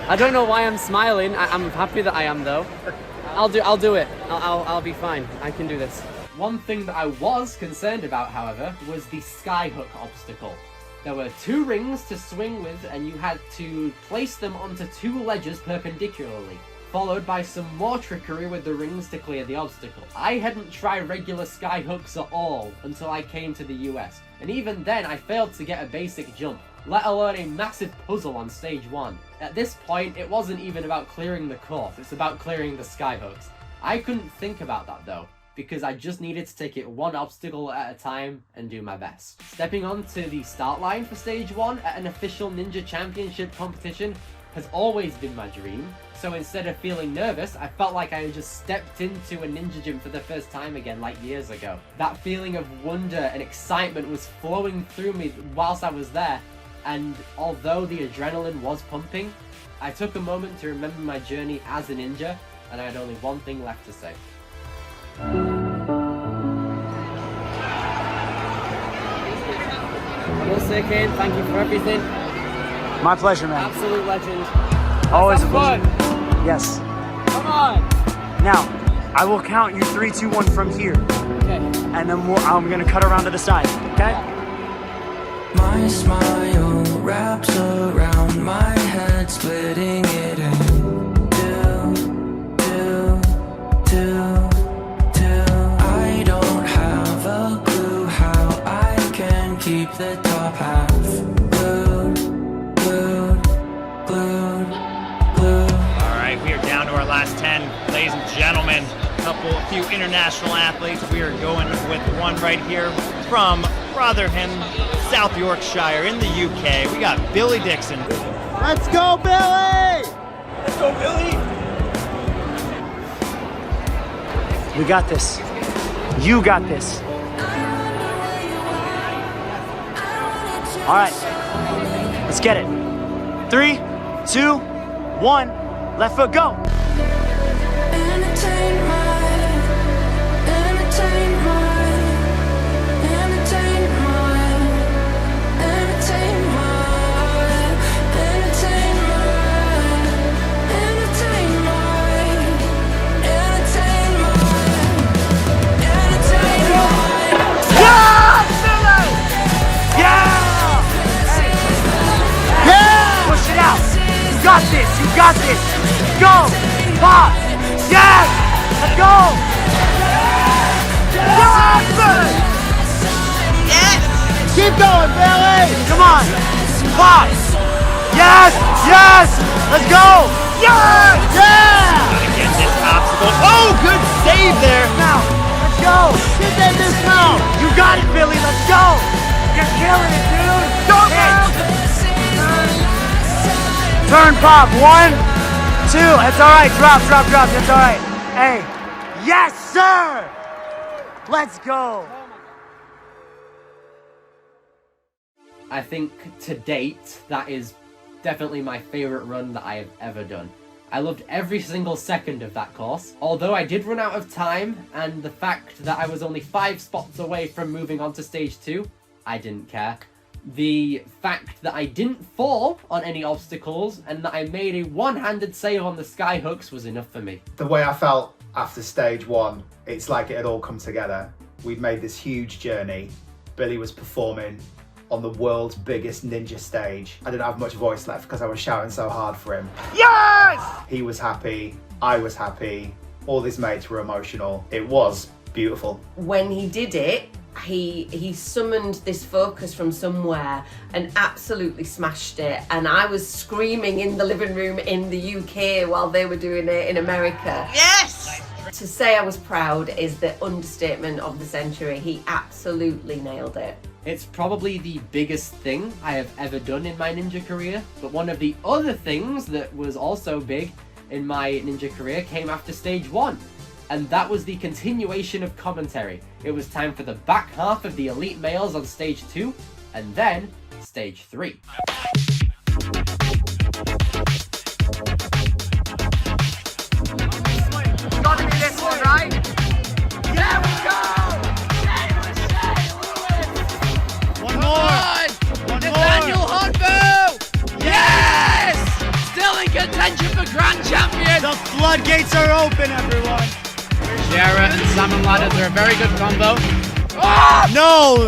I don't know why I'm smiling. I'm happy that I am though. I'll do it. I'll be fine. I can do this. One thing that I was concerned about, however, was the skyhook obstacle. There were 2 rings to swing with, and you had to place them onto 2 ledges perpendicularly, followed by some more trickery with the rings to clear the obstacle. I hadn't tried regular skyhooks at all until I came to the US, and even then I failed to get a basic jump, let alone a massive puzzle on stage 1. At this point, it wasn't even about clearing the course, it's about clearing the skyhooks. I couldn't think about that though. because I just needed to take it one obstacle at a time and do my best. Stepping onto the start line for stage 1 at an official Ninja Championship competition has always been my dream. So instead of feeling nervous, I felt like I had just stepped into a ninja gym for the first time again, like years ago. That feeling of wonder and excitement was flowing through me whilst I was there, and although the adrenaline was pumping, I took a moment to remember my journey as a ninja, and I had only one thing left to say. I will say, Kane, thank you for everything. My pleasure, man. Absolute legend. Always a Have pleasure. fun. Yes. Come on. Now, I will count you 3, 2, 1 from here. Okay. And then I'm gonna cut around to the side, okay? My smile wraps around my head, splitting it in two. I don't have a clue how I can keep the top half glued. All right, we are down to our last 10, ladies and gentlemen. A few international athletes. We are going with one right here from Rotherham, South Yorkshire in the UK. We got Billy Dixon. Let's go, Billy! Let's go, Billy! We got this. You got this. All right, let's get it. 3, 2, 1, left foot, go. You got this. Go. Pop. Yes. Let's go. Yes. Keep going, Billy. Come on. Pop. Yes. Yes. Let's go. Yes. Yeah. Gotta get this obstacle. Oh, good save there. Now, let's go. Get that dismount. You got it, Billy. Let's go. You're killing it, dude. Don't turn, pop. 1, 2. It's all right. Drop. It's all right. Hey. Yes, sir. Let's go. I think to date, that is definitely my favorite run that I have ever done. I loved every single second of that course. Although I did run out of time, and the fact that I was only 5 spots away from moving on to stage 2, I didn't care. The fact that I didn't fall on any obstacles and that I made a one-handed save on the sky hooks was enough for me. The way I felt after stage 1, it's like it had all come together. We'd made this huge journey. Billy was performing on the world's biggest ninja stage. I didn't have much voice left because I was shouting so hard for him. Yes! He was happy, I was happy, all his mates were emotional. It was beautiful. When he did it, he summoned this focus from somewhere and absolutely smashed it, and I was screaming in the living room in the UK while they were doing it in America. Yes! To say I was proud is the understatement of the century. He absolutely nailed it. It's probably the biggest thing I have ever done in my ninja career, but one of the other things that was also big in my ninja career came after stage 1. And that was the continuation of commentary. It was time for the back half of the elite males on stage 2, and then stage 3. It's gotta be this one, right? Yeah, we go! One more! Nathaniel Honbu! Yes! Still in contention for Grand Champion! The floodgates are open, everyone! Jara and Salmon Ladders are a very good combo. Oh! No!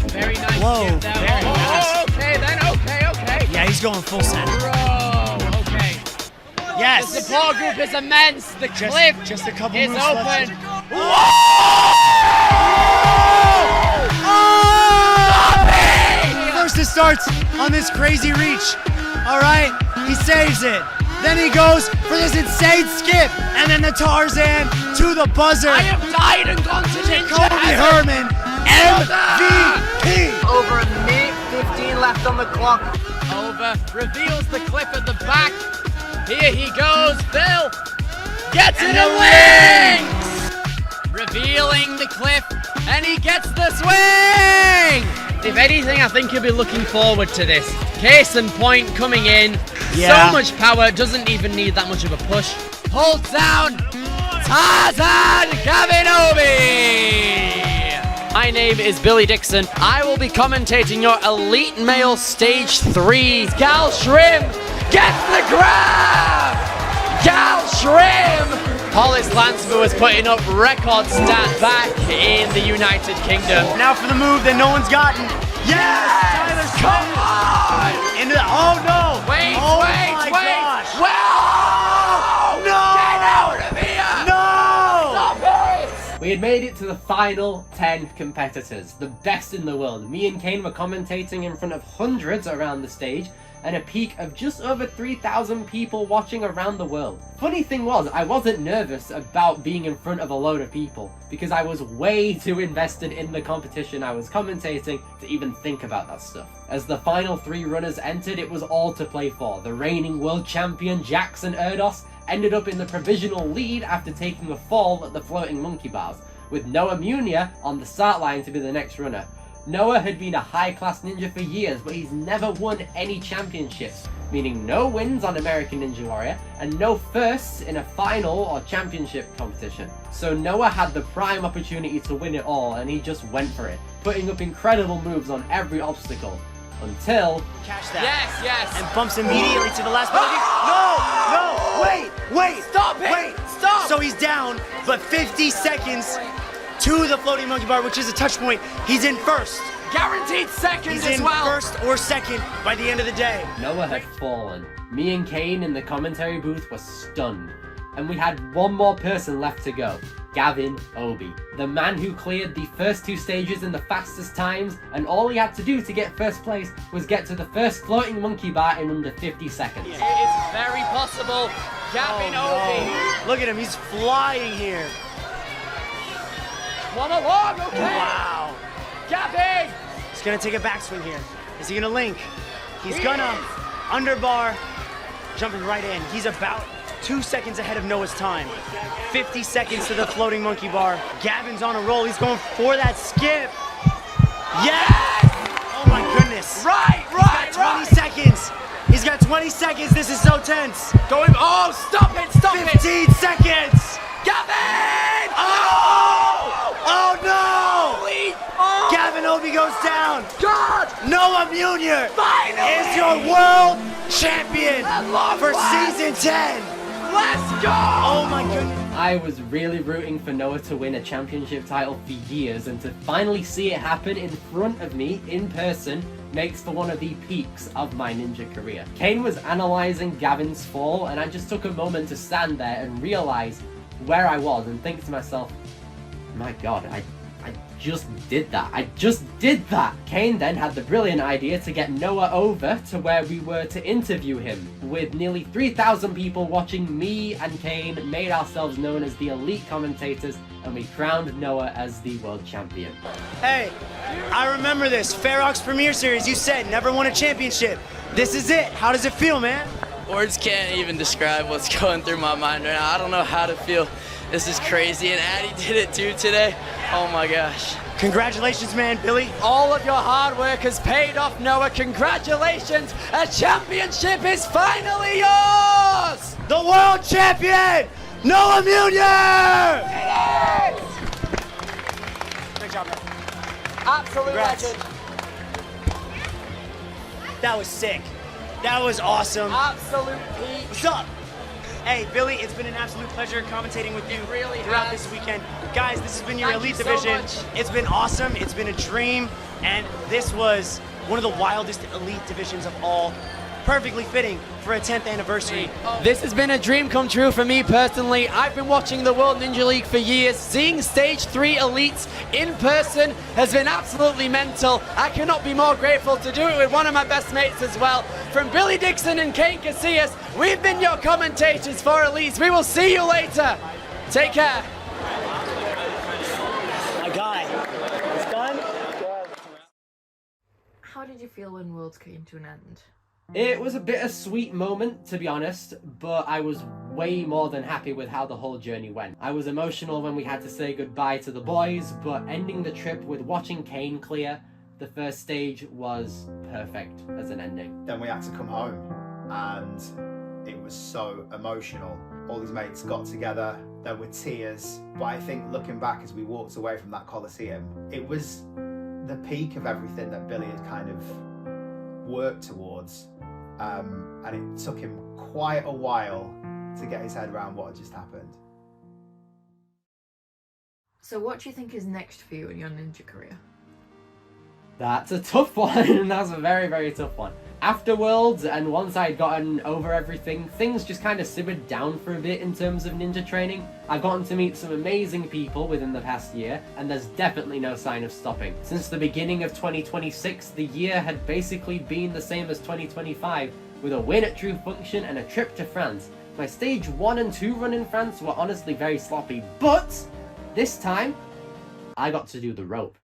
Very nice. Whoa. Very nice. Okay then, okay. Yeah, he's going full send. Bro, okay. Yes! The support group is immense. The cliff just a couple is moves open. left. First it starts on this crazy reach. All right, he saves it. Then he goes for this insane skip, and then the Tarzan to the buzzer. I have died and gone to ninja Kobe Herman, MVP. Over a minute 15 left on the clock. Over reveals the clip at the back. Here he goes, Phil gets it and wings! Revealing the clip, and he gets the swing! If anything, I think he'll be looking forward to this. Case in point coming in. Yeah. So much power, doesn't even need that much of a push. Holds down, Tarzan Gavinobi! My name is Billy Dixon. I will be commentating your Elite Male Stage 3. Gal Shrim gets the grab! Gal Shrim! Hollis Lansford was putting up record stats back in the United Kingdom. Now for the move that no one's gotten. Yes! Come on! Into the, oh no! Wait, oh wait, my wait! Gosh. Wow! No! Get out of here! No! Stop it! We had made it to the final 10 competitors, the best in the world. Me and Kane were commentating in front of hundreds around the stage, and a peak of just over 3,000 people watching around the world. Funny thing was, I wasn't nervous about being in front of a load of people, because I was way too invested in the competition I was commentating to even think about that stuff. As the final 3 runners entered, it was all to play for. The reigning world champion Jackson Erdos ended up in the provisional lead after taking a fall at the floating monkey bars, with Noah Munier on the start line to be the next runner. Noah had been a high-class ninja for years, but he's never won any championships, meaning no wins on American Ninja Warrior, and no firsts in a final or championship competition. So Noah had the prime opportunity to win it all, and he just went for it, putting up incredible moves on every obstacle, until... Catch that. Yes, yes! And bumps immediately to the last No, wait! Stop it! Wait! Stop! So he's down, but 50 seconds to the floating monkey bar, which is a touch point. He's in first. Guaranteed second He's as in well! first or second by the end of the day. Noah had fallen. Me and Kane in the commentary booth were stunned. And we had one more person left to go. Gavin Obi. The man who cleared the first 2 stages in the fastest times, and all he had to do to get first place was get to the first floating monkey bar in under 50 seconds. It is very possible. Gavin Obi. Look at him, he's flying here. One along, okay. Wow. Gavin! He's gonna take a backswing here. Is he gonna link? He's gonna underbar, jumping right in. He's about 2 seconds ahead of Noah's time. 50 seconds to the floating monkey bar. Gavin's on a roll. He's going for that skip. Yes! Oh my goodness. Right. He's got 20 seconds. He's got 20 seconds. This is so tense. Going, oh, stop it. 15 seconds. Gavin! Oh no! Oh. Gavin Obi goes down. God! Noah Munier Finally! is your world champion for last. season 10. Let's go! Oh my goodness. I was really rooting for Noah to win a championship title for years, and to finally see it happen in front of me in person makes for one of the peaks of my ninja career. Kane was analysing Gavin's fall, and I just took a moment to stand there and realise where I was and think to myself, my God, I just did that. I just did that. Kane then had the brilliant idea to get Noah over to where we were to interview him. With nearly 3,000 people watching, me and Kane made ourselves known as the elite commentators, and we crowned Noah as the world champion. Hey, I remember this. Ferox Premier Series, you said never won a championship. This is it. How does it feel, man? Words can't even describe what's going through my mind right now. I don't know how to feel. This is crazy, and Addy did it too today. Oh my gosh. Congratulations, man, Billy. All of your hard work has paid off, Noah. Congratulations. A championship is finally yours. The world champion, Noah Munier! It is! Great job, man. Absolute Congrats. legend. That was sick. That was awesome. Absolute peak. What's up? Hey, Billy, it's been an absolute pleasure commentating with you throughout this weekend. Guys, this has been your Elite Division. It's been awesome. It's been a dream. And this was one of the wildest Elite Divisions of all perfectly fitting for a 10th anniversary. This has been a dream come true for me personally. I've been watching the World Ninja League for years. Seeing Stage 3 elites in person has been absolutely mental. I cannot be more grateful to do it with one of my best mates as well. From Billy Dixon and Kane Casillas, we've been your commentators for elites. We will see you later. Take care. My guy, it's done. How did you feel when Worlds came to an end? It was a bittersweet moment, to be honest, but I was way more than happy with how the whole journey went. I was emotional when we had to say goodbye to the boys, but ending the trip with watching Kane clear the first stage was perfect as an ending. Then we had to come home, and it was so emotional. All his mates got together, there were tears, but I think looking back as we walked away from that Coliseum, it was the peak of everything that Billy had kind of worked towards, and it took him quite a while to get his head around what had just happened. So what do you think is next for you in your ninja career? That's a tough one. That's a very, very tough one. After Worlds, and once I'd gotten over everything, things just kind of simmered down for a bit in terms of ninja training. I've gotten to meet some amazing people within the past year, and there's definitely no sign of stopping. Since the beginning of 2026, the year had basically been the same as 2025, with a win at True Function and a trip to France. My stage 1 and 2 run in France were honestly very sloppy, but this time, I got to do the rope.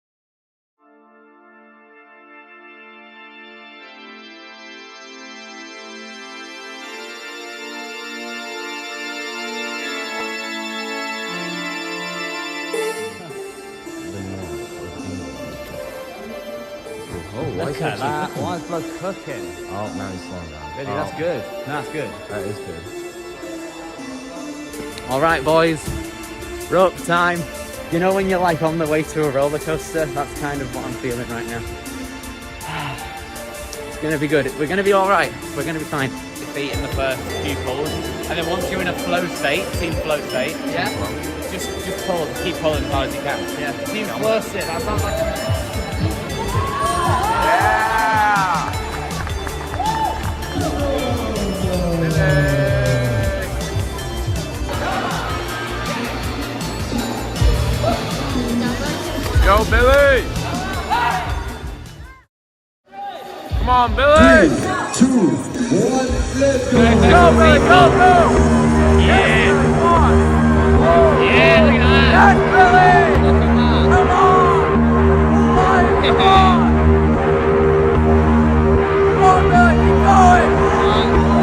Look at that. Why is blood cooking? Oh, now he's slowing down. Really, that's good. That's good. That is good. Alright, boys. Rope time. You know when you're like on the way to a roller coaster? That's kind of what I'm feeling right now. It's going to be good. We're going to be alright. We're going to be fine. Your feet in the first few pulls, and then once you're in a flow state, team flow state, just pull, keep pulling as hard as you can. Yeah, team flow state. That sounds like Go, Billy! Come on, Billy! 3, 2, 1, let's go! Go, Billy, go, go! Yeah! Come on! Yeah, look at that! Yes, Billy! Come on! Come on! Come on! Come on, Billy, keep going! Keep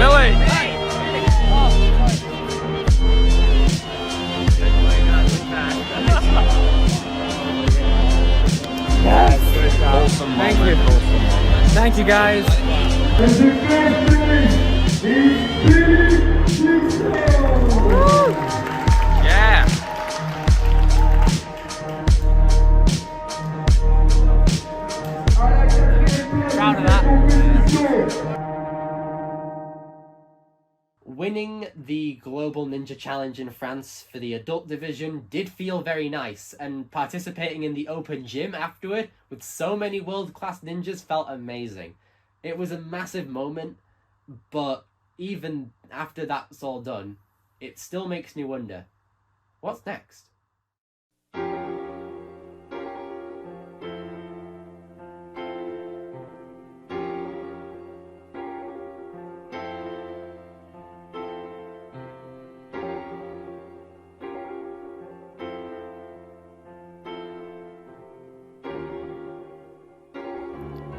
going! Yeah, come on! Thank you, guys. Yeah. Proud of that. Winning the Global Ninja Challenge in France for the adult division did feel very nice, and participating in the open gym afterward with so many world-class ninjas felt amazing. It was a massive moment, but even after that's all done, it still makes me wonder, what's next?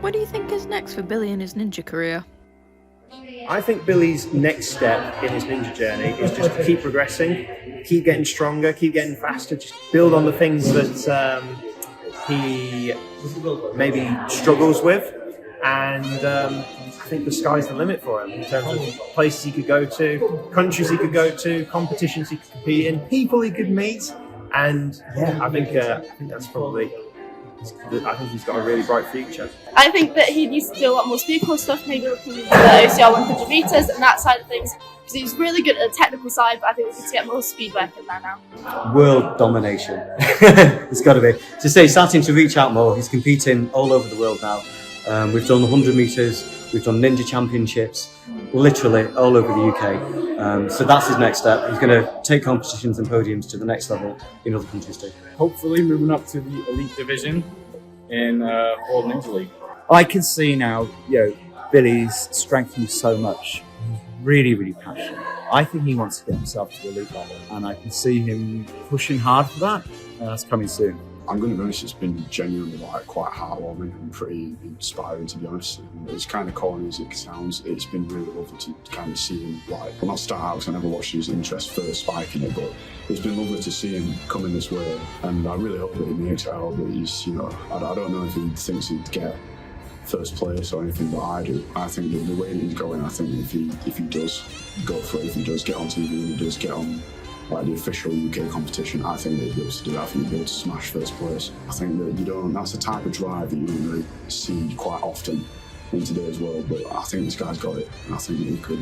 What do you think is next for Billy in his ninja career? I think Billy's next step in his ninja journey is just to keep progressing, keep getting stronger, keep getting faster, just build on the things that he maybe struggles with. And I think the sky's the limit for him in terms of places he could go to, countries he could go to, competitions he could compete in, people he could meet. And yeah, I think that's probably... I think he's got a really bright future. I think that he needs to do a lot more speedcore stuff, maybe looking at the OCR 100 metres and that side of things, because he's really good at the technical side, but I think we need to get more speed work in there now. World domination. It's got to be. To say, starting to reach out more. He's competing all over the world now. We've done 100 metres, we've done Ninja Championships, literally all over the UK. So that's his next step. He's going to take competitions and podiums to the next level in other countries too. Hopefully moving up to the elite division in World Ninja League. I can see now, Billy's strengthened so much. He's really, really passionate. I think he wants to get himself to the elite level, and I can see him pushing hard for that. That's coming soon. I'm going to be honest, it's been genuinely quite heartwarming and pretty inspiring, to be honest. And as kind of corny as it sounds, it's been really lovely to kind of see him, not start out because I never watched his interest first spike in it, but it's been lovely to see him coming this way. And I really hope that he makes it. I hope that he's, I don't know if he thinks he'd get first place or anything, but I do. I think that the way that he's going, I think if he does go for it, if he does get on TV and he does get on the official UK competition, I think that he'll be able to do that. I think he'll be able to smash first place. I think that that's the type of drive that you don't really see quite often in today's world, but I think this guy's got it, and I think that he could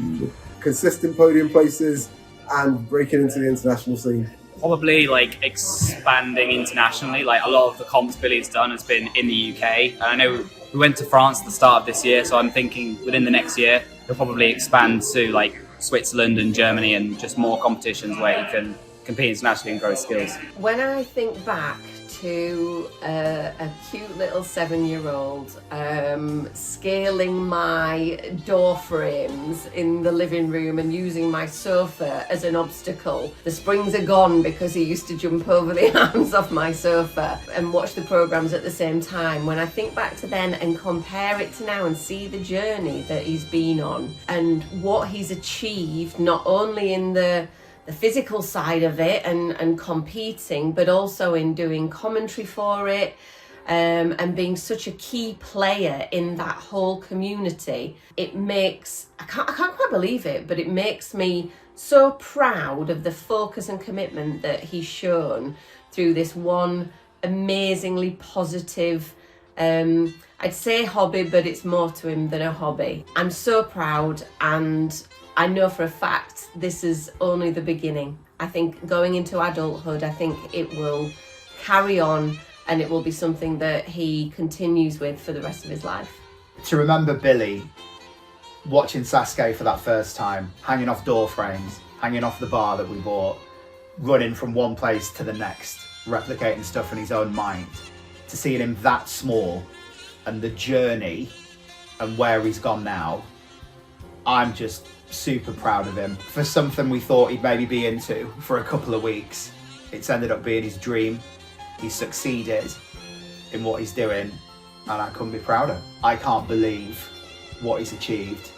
use it. Consistent podium places and breaking into the international scene. Probably expanding internationally. A lot of the comps Billy's done has been in the UK, and I know we went to France at the start of this year, so I'm thinking within the next year he'll probably expand to Switzerland and Germany and just more competitions where he can compete internationally and grow his skills. When I think back to a cute little 7-year-old scaling my door frames in the living room and using my sofa as an obstacle. The springs are gone because he used to jump over the arms of my sofa and watch the programmes at the same time. When I think back to then and compare it to now and see the journey that he's been on and what he's achieved, not only in the physical side of it and competing, but also in doing commentary for it and being such a key player in that whole community. It makes, I can't quite believe it, but it makes me so proud of the focus and commitment that he's shown through this one amazingly positive, I'd say hobby, but it's more to him than a hobby. I'm so proud, and I know for a fact this is only the beginning. I think going into adulthood, I think it will carry on and it will be something that he continues with for the rest of his life. To remember Billy watching SASUKE for that first time, hanging off door frames, hanging off the bar that we bought, running from one place to the next, replicating stuff in his own mind, to seeing him that small and the journey and where he's gone now, I'm just super proud of him. For something we thought he'd maybe be into for a couple of weeks, it's ended up being his dream. He's succeeded in what he's doing, and I couldn't be prouder. I can't believe what he's achieved,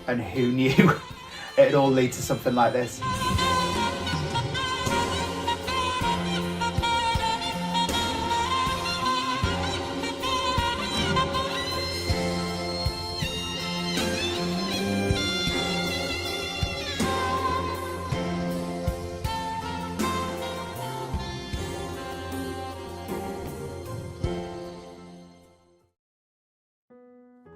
and who knew it'd all lead to something like this.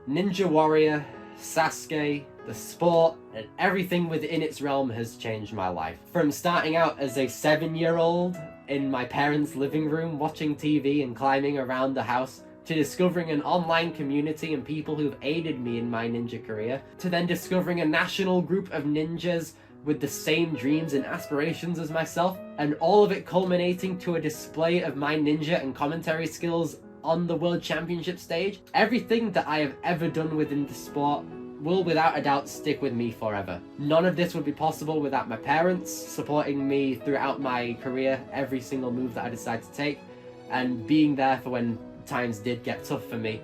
Ninja Warrior, SASUKE, the sport, and everything within its realm has changed my life. From starting out as a 7-year-old in my parents' living room watching TV and climbing around the house, to discovering an online community and people who've aided me in my ninja career, to then discovering a national group of ninjas with the same dreams and aspirations as myself, and all of it culminating to a display of my ninja and commentary skills on the World Championship stage. Everything that I have ever done within the sport will without a doubt stick with me forever. None of this would be possible without my parents supporting me throughout my career, every single move that I decided to take, and being there for when times did get tough for me.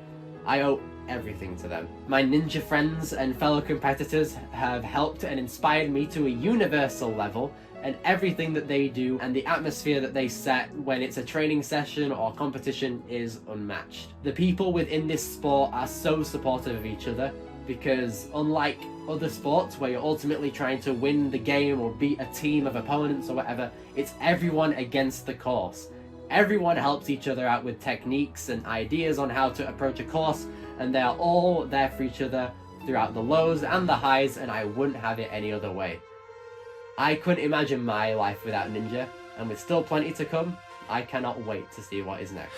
I owe everything to them. My ninja friends and fellow competitors have helped and inspired me to a universal level, and everything that they do and the atmosphere that they set when it's a training session or competition is unmatched. The people within this sport are so supportive of each other, because unlike other sports where you're ultimately trying to win the game or beat a team of opponents or whatever, it's everyone against the course. Everyone helps each other out with techniques and ideas on how to approach a course, and they are all there for each other throughout the lows and the highs, and I wouldn't have it any other way. I couldn't imagine my life without Ninja, and with still plenty to come, I cannot wait to see what is next.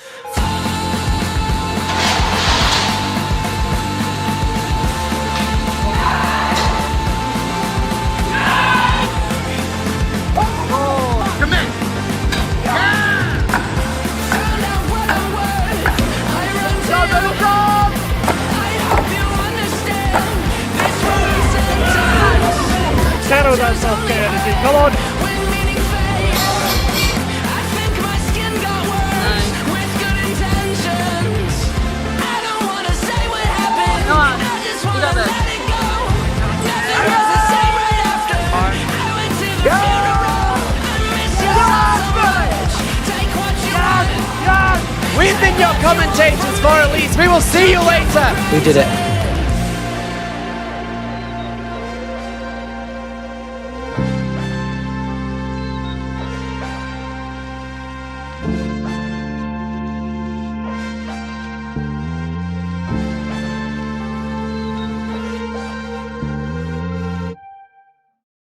Channel that SASUKE energy, come on! Come on, you got this. We've been your commentators for Elite. We will see you later. We did it.